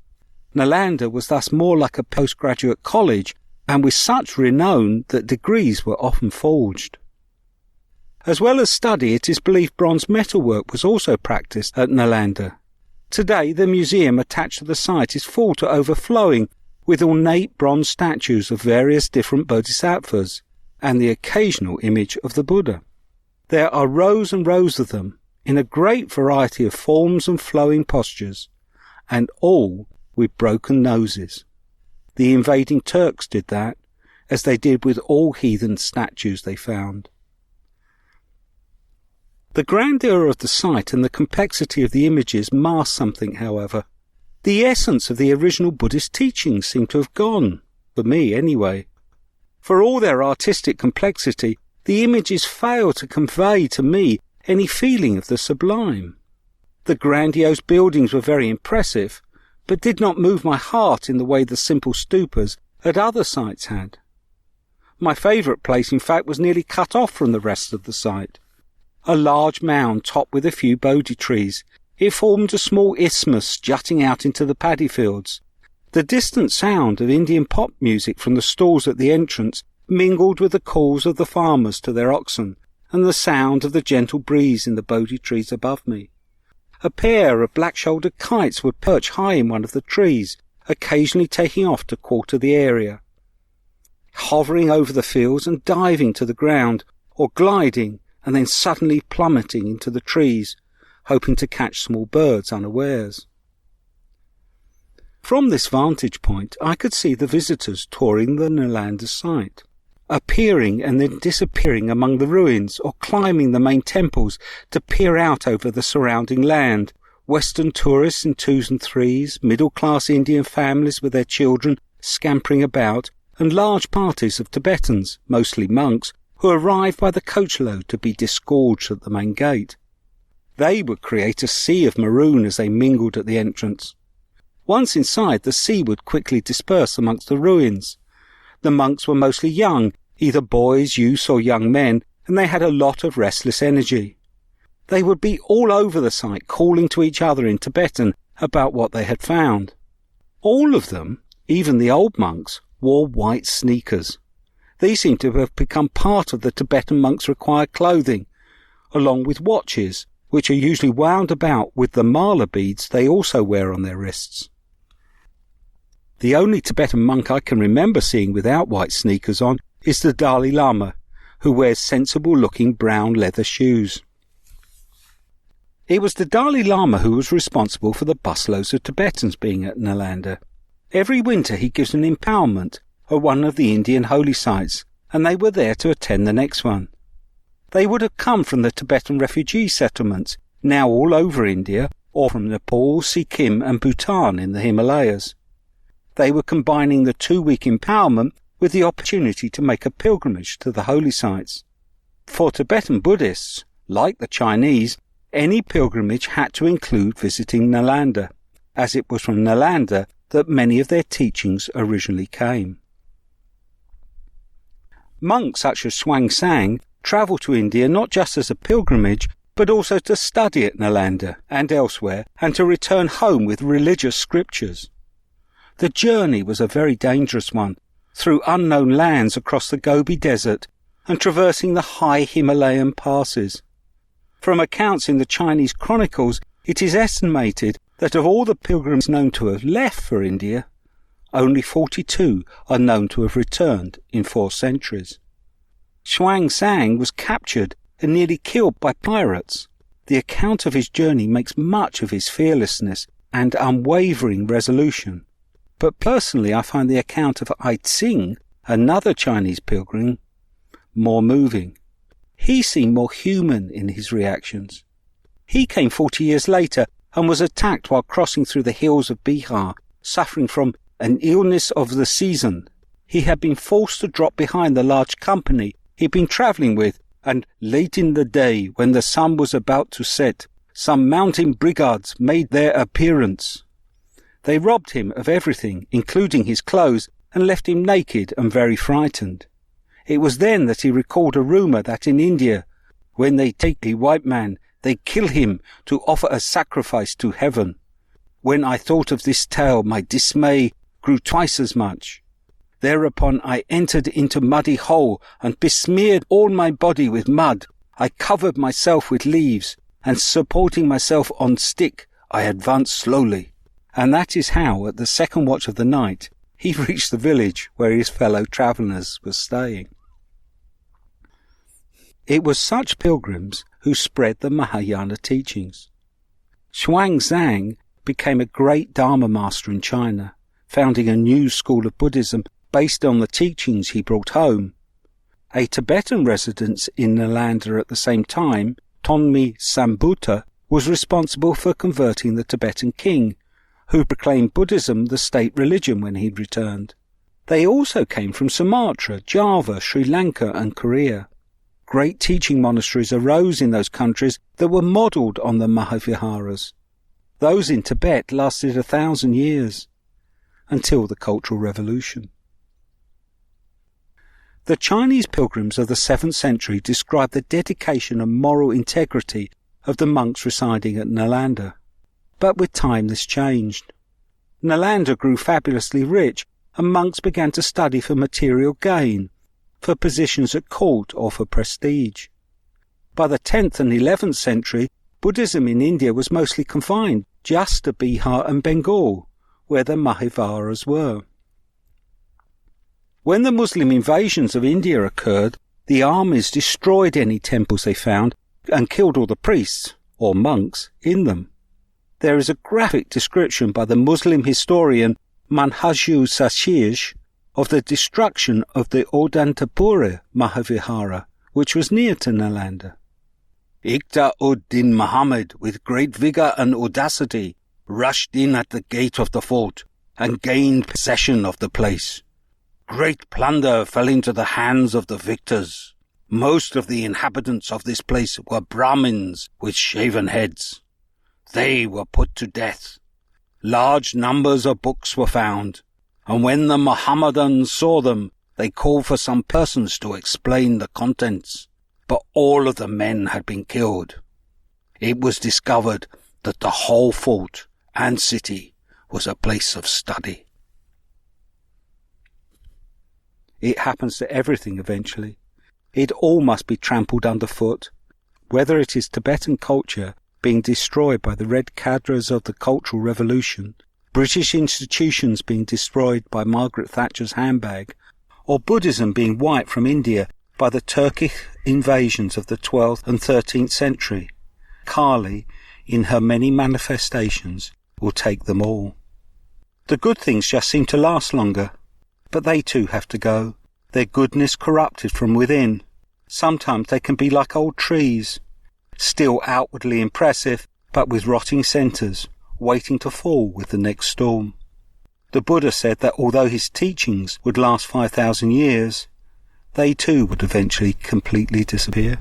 Nalanda was thus more like a postgraduate college, and with such renown that degrees were often forged. As well as study, it is believed bronze metalwork was also practiced at Nalanda. Today, the museum attached to the site is full to overflowing with ornate bronze statues of various different bodhisattvas and the occasional image of the Buddha. There are rows and rows of them in a great variety of forms and flowing postures, and all with broken noses. The invading Turks did that, as they did with all heathen statues they found. The grandeur of the site and the complexity of the images mask something, however. The essence of the original Buddhist teachings seem to have gone, for me anyway. For all their artistic complexity, the images fail to convey to me any feeling of the sublime. The grandiose buildings were very impressive, but did not move my heart in the way the simple stupas at other sites had. My favourite place, in fact, was nearly cut off from the rest of the site. A large mound topped with a few Bodhi trees. It formed a small isthmus jutting out into the paddy fields. The distant sound of Indian pop music from the stalls at the entrance mingled with the calls of the farmers to their oxen and the sound of the gentle breeze in the Bodhi trees above me. A pair of black-shouldered kites would perch high in one of the trees, occasionally taking off to quarter the area, hovering over the fields and diving to the ground, or gliding and then suddenly plummeting into the trees, hoping to catch small birds unawares. From this vantage point, I could see the visitors touring the Nalanda site, appearing and then disappearing among the ruins or climbing the main temples to peer out over the surrounding land. Western tourists in 2s and 3s, middle-class Indian families with their children scampering about, and large parties of Tibetans, mostly monks, who arrived by the coachload to be disgorged at the main gate. They would create a sea of maroon as they mingled at the entrance. Once inside, the sea would quickly disperse amongst the ruins. The monks were mostly young, either boys, youths or young men, and they had a lot of restless energy. They would be all over the site, calling to each other in Tibetan about what they had found. All of them, even the old monks, wore white sneakers. These seem to have become part of the Tibetan monks' required clothing, along with watches, which are usually wound about with the mala beads they also wear on their wrists. The only Tibetan monk I can remember seeing without white sneakers on is the Dalai Lama, who wears sensible-looking brown leather shoes. It was the Dalai Lama who was responsible for the busloads of Tibetans being at Nalanda. Every winter he gives an empowerment at one of the Indian holy sites, and they were there to attend the next one. They would have come from the Tibetan refugee settlements, now all over India, or from Nepal, Sikkim and Bhutan in the Himalayas. They were combining the 2-week empowerment with the opportunity to make a pilgrimage to the holy sites. For Tibetan Buddhists, like the Chinese, any pilgrimage had to include visiting Nalanda, as it was from Nalanda that many of their teachings originally came. Monks such as Xuanzang travelled to India not just as a pilgrimage, but also to study at Nalanda and elsewhere, and to return home with religious scriptures. The journey was a very dangerous one, through unknown lands across the Gobi Desert and traversing the high Himalayan passes. From accounts in the Chinese chronicles, it is estimated that of all the pilgrims known to have left for India, only 42 are known to have returned in 4 centuries. Xuanzang was captured and nearly killed by pirates. The account of his journey makes much of his fearlessness and unwavering resolution. But personally, I find the account of Ai Tsing, another Chinese pilgrim, more moving. He seemed more human in his reactions. He came 40 years later and was attacked while crossing through the hills of Bihar, suffering from an illness of the season. He had been forced to drop behind the large company he'd been travelling with, and late in the day, when the sun was about to set, some mountain brigands made their appearance. They robbed him of everything, including his clothes, and left him naked and very frightened. It was then that he recalled a rumour that in India, when they take a white man, they kill him to offer a sacrifice to heaven. When I thought of this tale, my dismay grew twice as much. Thereupon I entered into muddy hole and besmeared all my body with mud. I covered myself with leaves, and supporting myself on stick, I advanced slowly. And that is how, at the second watch of the night, he reached the village where his fellow travellers were staying. It was such pilgrims who spread the Mahayana teachings. Xuanzang became a great Dharma master in China, founding a new school of Buddhism based on the teachings he brought home. A Tibetan resident in Nalanda at the same time, Tonmi Sambutta, was responsible for converting the Tibetan king, who proclaimed Buddhism the state religion when he returned. They also came from Sumatra, Java, Sri Lanka and Korea. Great teaching monasteries arose in those countries that were modelled on the Mahaviharas. Those in Tibet lasted 1,000 years, until the Cultural Revolution. The Chinese pilgrims of the 7th century describe the dedication and moral integrity of the monks residing at Nalanda. But with time this changed. Nalanda grew fabulously rich, and monks began to study for material gain, for positions at court or for prestige. By the 10th and 11th century, Buddhism in India was mostly confined just to Bihar and Bengal, where the Mahaviharas were. When the Muslim invasions of India occurred, the armies destroyed any temples they found and killed all the priests, or monks, in them. There is a graphic description by the Muslim historian Manhaju Sashij of the destruction of the Odantapura Mahavihara, which was near to Nalanda. Iqta-ud-Din Muhammad, with great vigour and audacity, rushed in at the gate of the fort and gained possession of the place. Great plunder fell into the hands of the victors. Most of the inhabitants of this place were Brahmins with shaven heads. They were put to death. Large numbers of books were found, and when the Mohammedans saw them, they called for some persons to explain the contents, but all of the men had been killed. It was discovered that the whole fort and city was a place of study. It happens to everything eventually. It all must be trampled underfoot, whether it is Tibetan culture being destroyed by the red cadres of the Cultural Revolution, British institutions being destroyed by Margaret Thatcher's handbag, or Buddhism being wiped from India by the Turkic invasions of the 12th and 13th century. Kali, in her many manifestations, will take them all. The good things just seem to last longer, but they too have to go, their goodness corrupted from within. Sometimes they can be like old trees, still outwardly impressive, but with rotting centres, waiting to fall with the next storm. The Buddha said that although his teachings would last 5,000 years, they too would eventually completely disappear.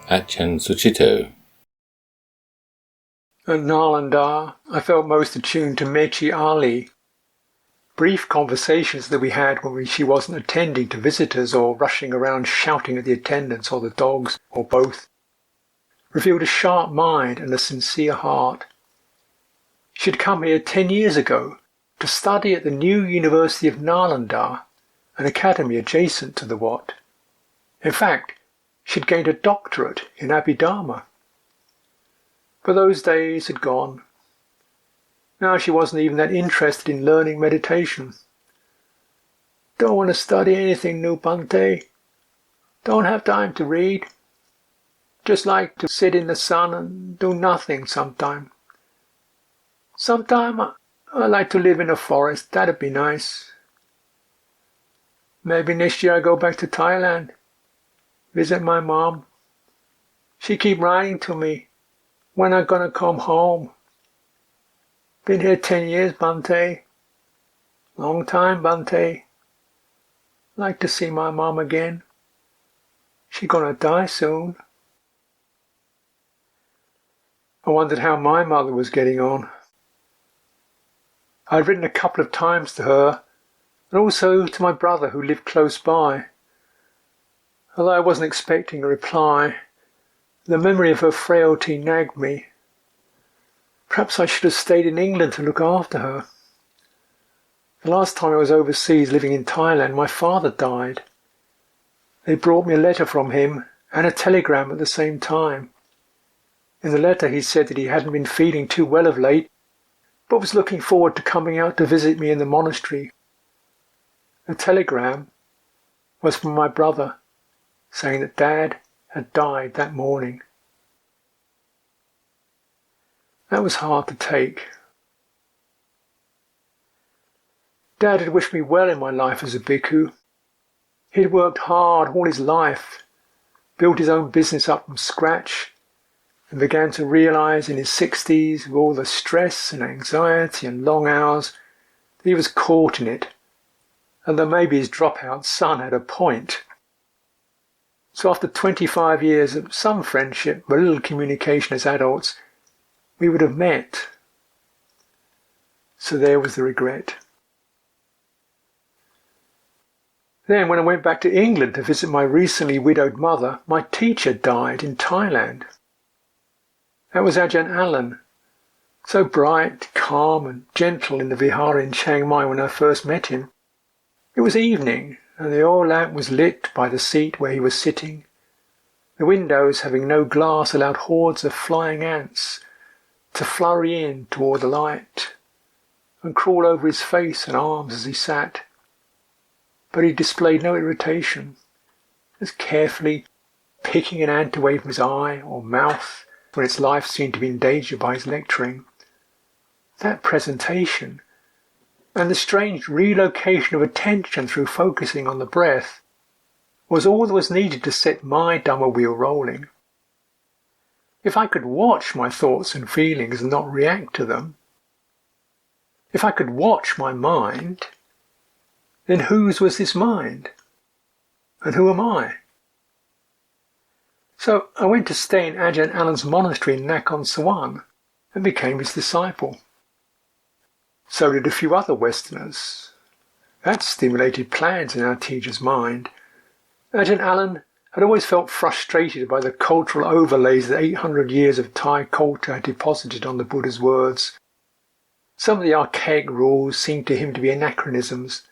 Achan Suchito.
At Nalanda, I felt most attuned to Mechi Ali. Brief conversations that we had when she wasn't attending to visitors or rushing around shouting at the attendants or the dogs, or both, revealed a sharp mind and a sincere heart. She had come here 10 years ago to study at the new University of Nalanda, an academy adjacent to the Wat. In fact, she had gained a doctorate in Abhidharma. But those days had gone. Now she wasn't even that interested in learning meditation. Don't want to study anything new, Bhante. Don't have time to read. Just like to sit in the sun and do nothing sometime. Sometime I like to live in a forest, that'd be nice. Maybe next year I go back to Thailand, visit my mom. She keep writing to me, when I'm gonna come home. Been here 10 years, Bhante. Long time, Bhante. Like to see my mom again. She gonna die soon. I wondered how my mother was getting on. I had written a couple of times to her, and also to my brother who lived close by. Although I wasn't expecting a reply, the memory of her frailty nagged me. Perhaps I should have stayed in England to look after her. The last time I was overseas living in Thailand, my father died. They brought me a letter from him and a telegram at the same time. In the letter he said that he hadn't been feeling too well of late, but was looking forward to coming out to visit me in the monastery. The telegram was from my brother, saying that Dad had died that morning. That was hard to take. Dad had wished me well in my life as a bhikkhu. He'd worked hard all his life, built his own business up from scratch, and began to realize in his 60s, with all the stress and anxiety and long hours, that he was caught in it, and that maybe his dropout son had a point. So after 25 years of some friendship, but little communication as adults, we would have met. So there was the regret. Then when I went back to England to visit my recently widowed mother, my teacher died in Thailand. That was Ajahn Allen, so bright, calm and gentle in the Vihara in Chiang Mai when I first met him. It was evening, and the oil lamp was lit by the seat where he was sitting. The windows, having no glass, allowed hordes of flying ants to flurry in toward the light and crawl over his face and arms as he sat. But he displayed no irritation, as carefully picking an ant away from his eye or mouth when its life seemed to be in danger by his lecturing. That presentation, and the strange relocation of attention through focusing on the breath, was all that was needed to set my Dhamma wheel rolling. If I could watch my thoughts and feelings and not react to them, if I could watch my mind, then whose was this mind? And who am I? So I went to stay in Ajahn Allen's monastery in Nakhon Sawan and became his disciple. So did a few other Westerners. That stimulated plans in our teacher's mind. Ajahn Allen had always felt frustrated by the cultural overlays that 800 years of Thai culture had deposited on the Buddha's words. Some of the archaic rules seemed to him to be anachronisms.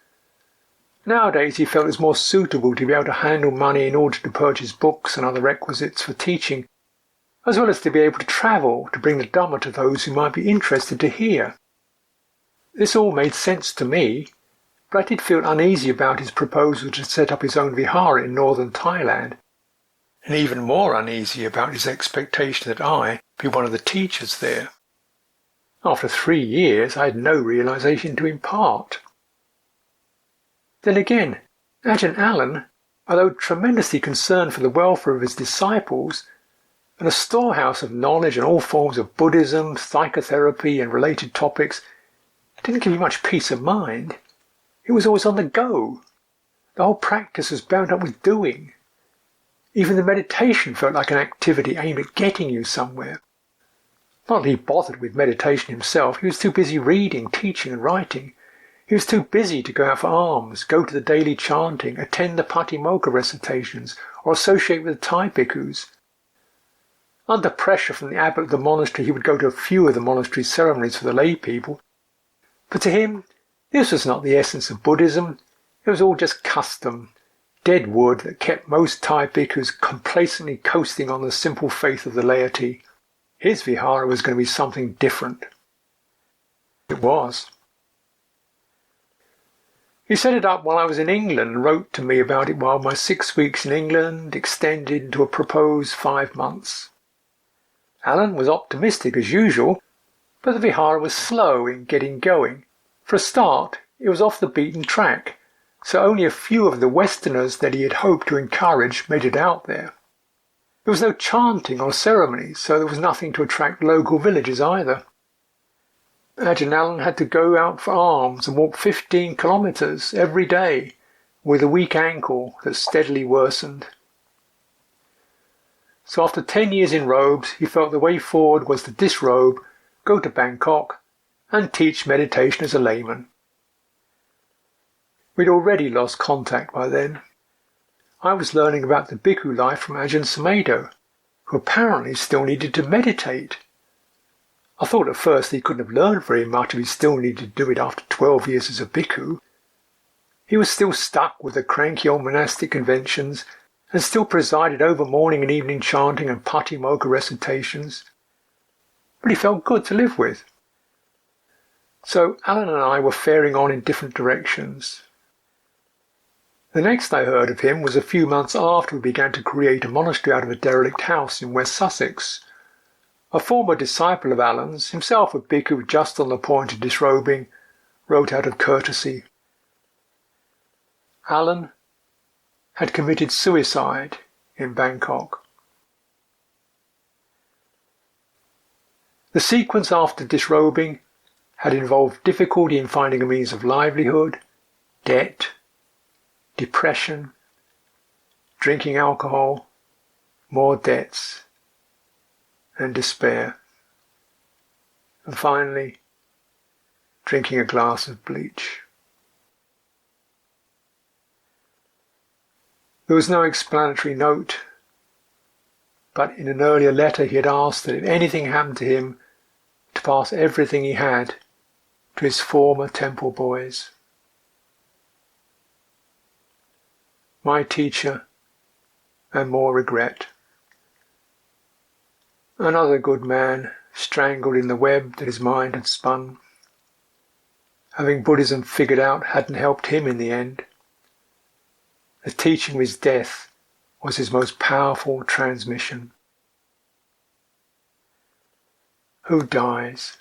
Nowadays he felt it was more suitable to be able to handle money in order to purchase books and other requisites for teaching, as well as to be able to travel to bring the Dhamma to those who might be interested to hear. This all made sense to me, but I did feel uneasy about his proposal to set up his own vihara in northern Thailand, and even more uneasy about his expectation that I be one of the teachers there. After 3 years I had no realization to impart. Then again, Ajahn Allen, although tremendously concerned for the welfare of his disciples, and a storehouse of knowledge on all forms of Buddhism, psychotherapy and related topics, didn't give me much peace of mind. He was always on the go. The whole practice was bound up with doing. Even the meditation felt like an activity aimed at getting you somewhere. Not that he bothered with meditation himself. He was too busy reading, teaching and writing. He was too busy to go out for alms, go to the daily chanting, attend the Patimokkha recitations, or associate with the Thai bhikkhus. Under pressure from the abbot of the monastery, he would go to a few of the monastery ceremonies for the lay people. But to him, this was not the essence of Buddhism. It was all just custom, dead wood that kept most Thai bhikkhus complacently coasting on the simple faith of the laity. his vihara was going to be something different. It was. He set it up while I was in England and wrote to me about it while my 6 weeks in England extended into a proposed 5 months. Alan was optimistic as usual, but the vihara was slow in getting going. For a start, it was off the beaten track, so only a few of the Westerners that he had hoped to encourage made it out there. There was no chanting or ceremonies, so there was nothing to attract local villagers either. Ajahn Alan had to go out for alms and walk 15 kilometres every day with a weak ankle that steadily worsened. So after 10 years in robes, he felt the way forward was to disrobe, go to Bangkok, and teach meditation as a layman. We'd already lost contact by then. I was learning about the bhikkhu life from Ajahn Sumedho, who apparently still needed to meditate. I thought at first he couldn't have learned very much if he still needed to do it after 12 years as a bhikkhu. He was still stuck with the cranky old monastic conventions and still presided over morning and evening chanting and patimokkha recitations. But he felt good to live with. So Alan and I were faring on in different directions. The next I heard of him was a few months after we began to create a monastery out of a derelict house in West Sussex. A former disciple of Alan's, himself a bhikkhu just on the point of disrobing, wrote out of courtesy. Alan had committed suicide in Bangkok. The sequence after disrobing had involved difficulty in finding a means of livelihood, debt, depression, drinking alcohol, more debts, and despair, and finally drinking a glass of bleach. There was no explanatory note, but in an earlier letter he had asked that if anything happened to him, to pass everything he had to his former temple boys. My teacher, and more regret. Another good man strangled in the web that his mind had spun. Having Buddhism figured out hadn't helped him in the end. The teaching of his death was his most powerful transmission. Who dies?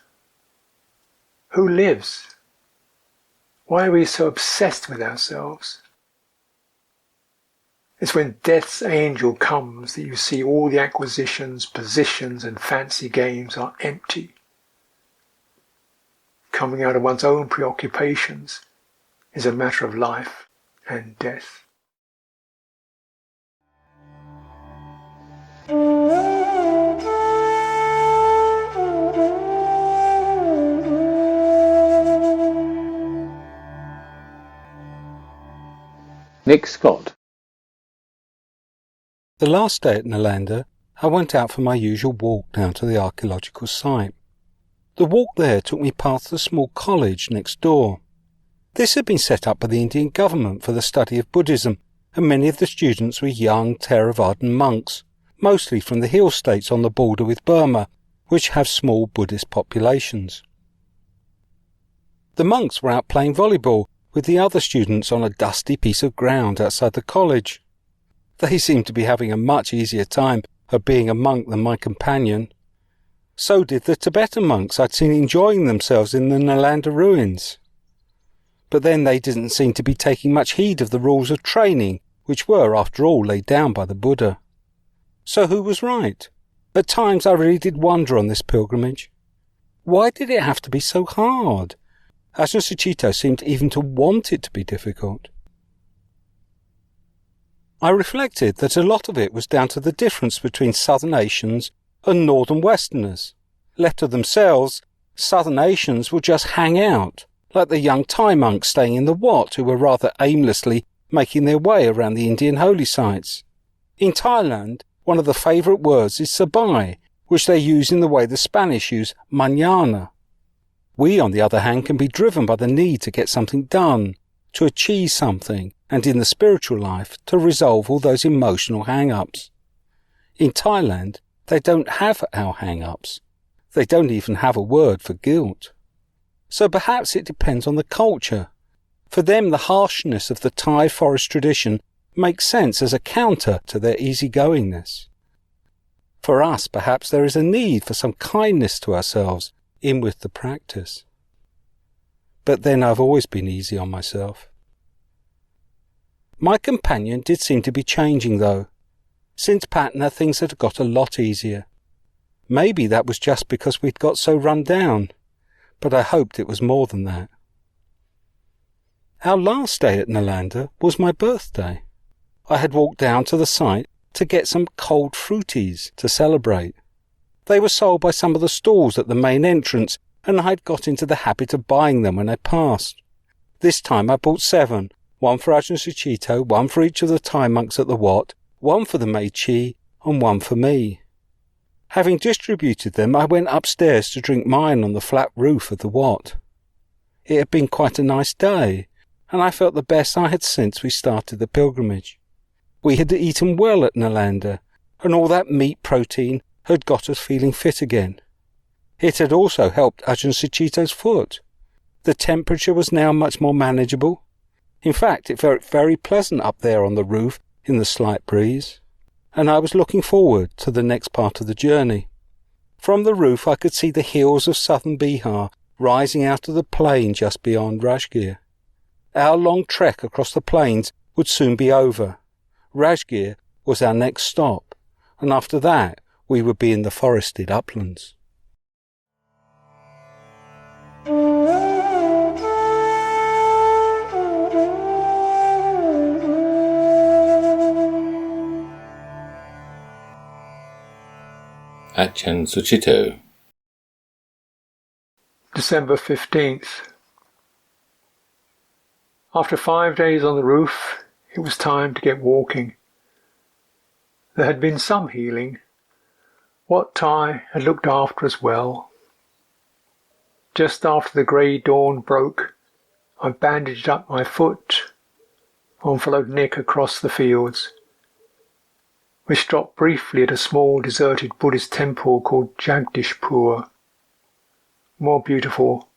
Who lives? Why are we so obsessed with ourselves? It's when death's angel comes that you see all the acquisitions, positions and fancy games are empty. Coming out of one's own preoccupations is a matter of life and death.
Nick Scott.
The last day at Nalanda, I went out for my usual walk down to the archaeological site. The walk there took me past the small college next door. This had been set up by the Indian government for the study of Buddhism, and many of the students were young Theravadan monks, mostly from the hill states on the border with Burma, which have small Buddhist populations. The monks were out playing volleyball with the other students on a dusty piece of ground outside the college. They seemed to be having a much easier time of being a monk than my companion. So did the Tibetan monks I'd seen enjoying themselves in the Nalanda ruins. But then they didn't seem to be taking much heed of the rules of training, which were, after all, laid down by the Buddha. So who was right? At times I really did wonder on this pilgrimage. Why did it have to be so hard? Ajahn Sucitto seemed even to want it to be difficult. I reflected that a lot of it was down to the difference between Southern Asians and Northern Westerners. Left to themselves, Southern Asians would just hang out, like the young Thai monks staying in the Wat who were rather aimlessly making their way around the Indian holy sites. In Thailand, one of the favourite words is sabai, which they use in the way the Spanish use mañana. We, on the other hand, can be driven by the need to get something done, to achieve something, and in the spiritual life, to resolve all those emotional hang-ups. In Thailand, They don't have our hang-ups. They don't even have a word for guilt. So perhaps it depends on the culture. For them, the harshness of the Thai forest tradition makes sense as a counter to their easygoingness. For us, perhaps there is a need for some kindness to ourselves in with the practice. But then I've always been easy on myself. My companion did seem to be changing, though. Since Patna, things had got a lot easier. Maybe that was just because we'd got so run down, but I hoped it was more than that. Our last day at Nalanda was my birthday. I had walked down to the site to get some cold fruities to celebrate. They were sold by some of the stalls at the main entrance, and I had got into the habit of buying them when I passed. This time I bought 7, one for Ajahn Sucitto, one for each of the Thai monks at the Wat, one for the maid Chi, and one for me. Having distributed them, I went upstairs to drink mine on the flat roof of the Wat. It had been quite a nice day, and I felt the best I had since we started the pilgrimage. We had eaten well at Nalanda, and all that meat protein had got us feeling fit again. It had also helped Ajahn Sucitto's foot. The temperature was now much more manageable. In fact, it felt very pleasant up there on the roof in the slight breeze, and I was looking forward to the next part of the journey. From the roof I could see the hills of southern Bihar rising out of the plain just beyond Rajgir. Our long trek across the plains would soon be over. Rajgir was our next stop, and after that we would be in the forested uplands.
Ajahn Sucitto.
December 15th. After 5 days on the roof, it was time to get walking. There had been some healing. Wat Thai had looked after us well. Just after the grey dawn broke, I bandaged up my foot and followed Nick across the fields. We stopped briefly at a small deserted Buddhist temple called Jagdishpur. More beautiful,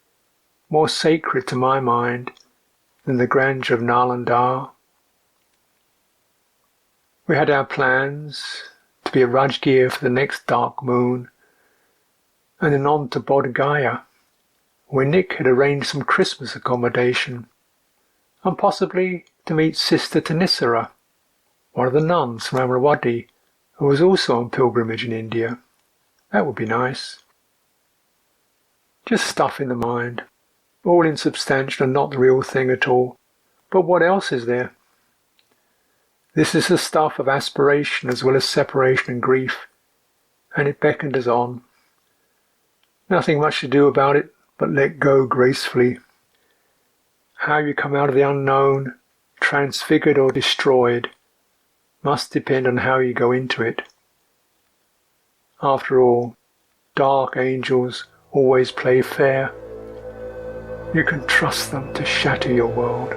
more sacred to my mind than the grandeur of Nalanda. We had our plans to be at Rajgir for the next dark moon, and then on to Bodh Gaya, where Nick had arranged some Christmas accommodation, and possibly to meet Sister Tanisara, one of the nuns from Amaravati, who was also on pilgrimage in India. That would be nice. Just stuff in the mind, all insubstantial and not the real thing at all. But what else is there? This is the stuff of aspiration as well as separation and grief, and it beckoned us on. Nothing much to do about it but let go gracefully. How you come out of the unknown, transfigured or destroyed, must depend on how you go into it. After all, dark angels always play fair. You can trust them to shatter your world.